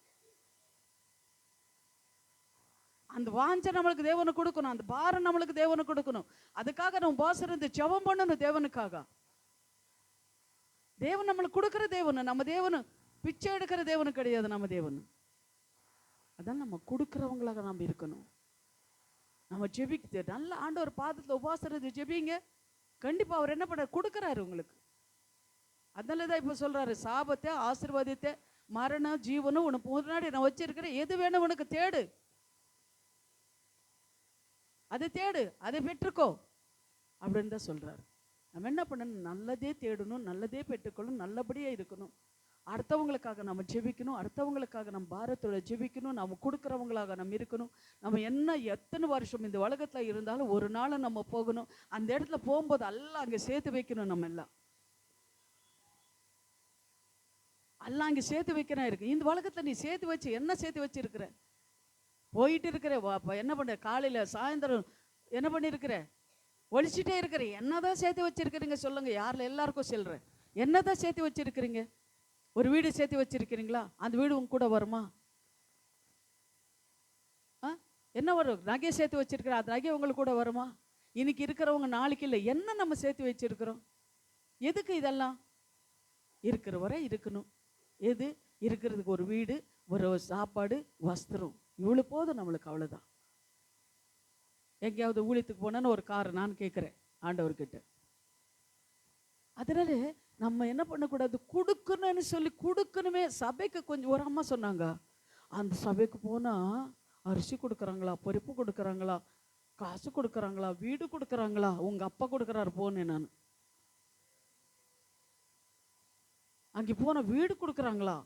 A: அந்த வாஞ்சை நம்மளுக்கு தேவனை கொடுக்கணும், அந்த பாரம் நம்மளுக்கு தேவனை கொடுக்கணும். அதுக்காக நம்ம பாஸ் இருந்து ஜெபம் பண்ணணும் தேவனுக்காக. தேவன் நம்மளுக்கு கொடுக்குற தேவனு, நம்ம தேவனு பிச்சை எடுக்கிற தேவனு கிடையாது. நம்ம தேவனு அதான் நம்ம கொடுக்குறவங்களாக நாம் இருக்கணும். நம்ம ஜெபிக்க நல்ல ஆண்டவர் பாதத்தில் உபாசறது ஜெபிங்க, கண்டிப்பா அவர் என்ன பண்ண கொடுக்குறாரு உங்களுக்கு. அதனாலதான் இப்ப சொல்றாரு, சாபத்தை ஆசீர்வாதத்தை மரணம் ஜீவனும் உனக்கு முன்னாடி நான் வச்சிருக்கிறேன், எது வேணும் உனக்கு தேடு, அதை தேடு, அதை பெற்றுக்கோ அப்படின்னு தான் சொல்றாரு. நம்ம என்ன பண்ணணும்? நல்லதே தேடணும், நல்லதே பெற்றுக்கொள்ளணும், நல்லபடியாக இருக்கணும். அடுத்தவங்களுக்காக நம்ம ஜெபிக்கணும், அடுத்தவங்களுக்காக நம்ம பாரத்தோட ஜெபிக்கணும், நம்ம கொடுக்குறவங்களாக நம்ம இருக்கணும். நம்ம என்ன எத்தனை வருஷம் இந்த உலகத்தில் இருந்தாலும் ஒரு நாள் நம்ம போகணும். அந்த இடத்துல போகும்போது எல்லாம் அங்கே சேர்த்து வைக்கணும். நம்ம எல்லாம் அங்கே சேர்த்து வைக்கணும் இருக்கு. இந்த உலகத்தில் நீ சேர்த்து வச்சு என்ன சேர்த்து வச்சிருக்கிற? போயிட்டு இருக்கிற என்ன பண்ண? காலையில் சாயந்தரம் என்ன பண்ணியிருக்கிற? ஒழிச்சிட்டே இருக்கிற. என்னதான் சேர்த்து வச்சிருக்கிறீங்க சொல்லுங்க? யாரில் எல்லாருக்கும் சொல்கிறேன், என்னதான் சேர்த்து வச்சிருக்கிறீங்க? ஒரு வீடு சேர்த்து வச்சிருக்கிறீங்களா? அந்த வீடு உங்க கூட வருமா? என்ன வரும்? நகையை சேர்த்து வச்சிருக்கிற, அந்த நகை உங்களுக்கு கூட வருமா? இன்னைக்கு இருக்கிறவங்க நாளைக்கு இல்லை. என்ன நம்ம சேர்த்து வச்சிருக்கிறோம்? எதுக்கு இதெல்லாம்? இருக்கிற வரை இருக்கணும். எது இருக்கிறதுக்கு? ஒரு வீடு, ஒரு சாப்பாடு, வஸ்திரம், இவ்வளோ போதும் நம்மளுக்கு. அவ்வளோதான். எங்கேயாவது ஊழியத்துக்கு போனான்னு ஒரு கார் நான் கேட்குறேன் ஆண்டவர்கிட்ட. அதனால நம்ம என்ன பண்ணக்கூடாது? கொடுக்கணும்னு சொல்லி கொடுக்கணுமே. சபைக்கு கொஞ்சம் ஒரு அம்மா சொன்னாங்க, அந்த சபைக்கு போனால் அரிசி கொடுக்குறாங்களா, பருப்பு கொடுக்குறாங்களா, காசு கொடுக்குறாங்களா, வீடு கொடுக்குறாங்களா? உங்கள் அப்பா கொடுக்குறாரு போனேன் நான். அங்கே போன வீடு கொடுக்குறாங்களா,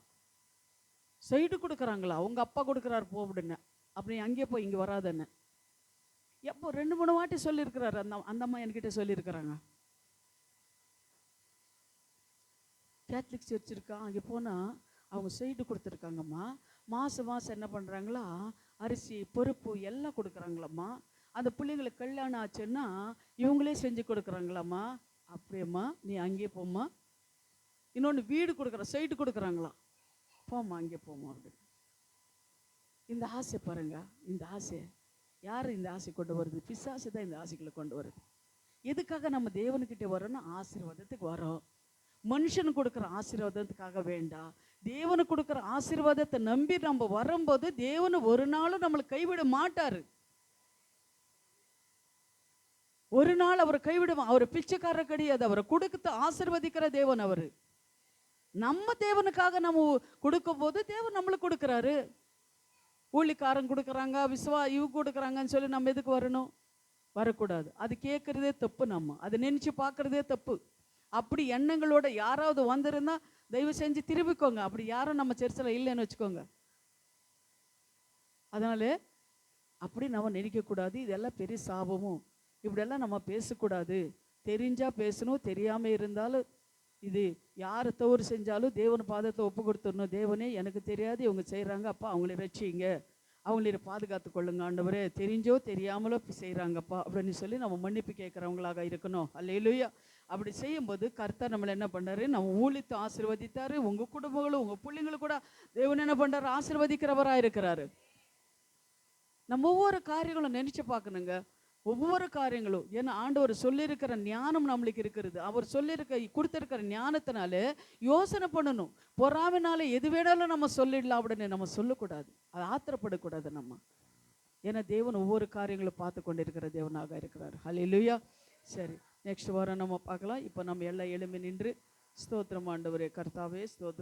A: சைடு கொடுக்குறாங்களா, உங்கள் அப்பா கொடுக்குறாரு போ அப்படின்னு. அப்படி அங்கே போய் இங்கே வராதுன்னு எப்போ 2-3 வாட்டி சொல்லியிருக்கிறாரு அந்த அம்மா என்கிட்ட சொல்லியிருக்கிறாங்க. கேத்லிக் சர்ச் இருக்கா, அங்கே போனால் அவங்க சைடு கொடுத்துருக்காங்கம்மா. மாதம் என்ன பண்ணுறாங்களா, அரிசி பருப்பு எல்லாம் கொடுக்குறாங்களாம்மா. அந்த பிள்ளைங்களுக்கு கல்யாணம் ஆச்சுன்னா இவங்களே செஞ்சு கொடுக்குறாங்களாம்மா. அப்படியம்மா நீ அங்கேயே போம்மா. இன்னொன்று வீடு கொடுக்குற சைடு கொடுக்குறாங்களா, போம்மா அங்கே போம்மா அப்படின்னு. இந்த ஆசை பாருங்க, இந்த ஆசை யார் இந்த ஆசை கொண்டு வருது? பிசாசு தான் இந்த ஆசைகளை கொண்டு வருது. எதுக்காக நம்ம தேவனுக்கிட்ட வரோன்னா ஆசீர்வாதத்துக்கு வரோம். மனுஷனு கொடுக்குற ஆசீர்வாதத்துக்காக வேண்டாம். தேவனுக்கு கொடுக்குற ஆசீர்வாதத்தை நம்பி நம்ம வரும்போது தேவனு ஒரு நாளும் நம்மளை கைவிட மாட்டாரு. ஒரு நாள் அவர் கைவிடுவான். அவர் பிச்சைக்காரர் கிடையாது. அவரை கொடுத்து ஆசீர்வதிக்கிற தேவன் அவரு. நம்ம தேவனுக்காக நம்ம கொடுக்கும் போது தேவன் நம்மளுக்கு கொடுக்குறாரு. ஊழிக்காரன் கொடுக்குறாங்க, இவங்க கொடுக்குறாங்கன்னு சொல்லி நம்ம எதுக்கு வரணும்? வரக்கூடாது. அது கேட்குறதே தப்பு. நம்ம அதை நினச்சி பார்க்குறதே தப்பு. அப்படி எண்ணங்களோட யாராவது வந்திருந்தா தயவு செஞ்சு திரும்பிக்கோங்க. அப்படி யாரும் நம்ம சர்ச்சில் இல்லைன்னு வச்சுக்கோங்க. அதனால அப்படி நம்ம நினைக்கக்கூடாது. இதெல்லாம் பெரிய சாபமும். இப்படியெல்லாம் நம்ம பேசக்கூடாது. தெரிஞ்சா பேசணும், தெரியாமல் இருந்தாலும் இது யாரை தவறு செஞ்சாலும் தேவன் பாதத்தை ஒப்பு கொடுத்துடணும். தேவனே எனக்கு தெரியாது, இவங்க செய்கிறாங்க, அப்பா அவங்கள ரட்சிங்க, அவங்கள பாதுகாத்து கொள்ளுங்க ஆண்டவரே, தெரிஞ்சோ தெரியாமலோ செய்கிறாங்கப்பா அப்படின்னு சொல்லி நம்ம மன்னிப்பு கேட்குறவங்களாக இருக்கணும். அல்லேலூயா. அப்படி செய்யும்போது கர்த்தர் நம்மளை என்ன பண்ணாரு? நம்ம ஊழித்து ஆசீர்வதித்தாரு. உங்கள் குடும்பங்களும் உங்கள் பிள்ளைங்களும் கூட தேவன் என்ன பண்ணுறாரு? ஆசீர்வதிக்கிறவராக இருக்கிறாரு. நம்ம ஒவ்வொரு காரியங்களும் நினச்சி பார்க்கணுங்க. ஒவ்வொரு காரியங்களும். ஏன்னா ஆண்டவர் சொல்லியிருக்கிற ஞானம் நம்மளுக்கு இருக்கிறது. அவர் கொடுத்திருக்கிற ஞானத்தினால யோசனை பண்ணணும். பொறாமைனால எது வேணாலும் நம்ம சொல்லிடலாம் அப்படின்னு நம்ம சொல்லக்கூடாது. அது ஆத்திரப்படக்கூடாது நம்ம. ஏன்னா தேவன் ஒவ்வொரு காரியங்களும் பார்த்து கொண்டிருக்கிற தேவனாக இருக்கிறார். ஹல்லேலூயா. சரி, நெக்ஸ்ட் வாரம் நம்ம பார்க்கலாம். இப்போ நம்ம எல்லாம் எழும்பி நின்று ஸ்தோத்திரம் ஆண்டவரே. கர்த்தாவே ஸ்தோத்திரம்.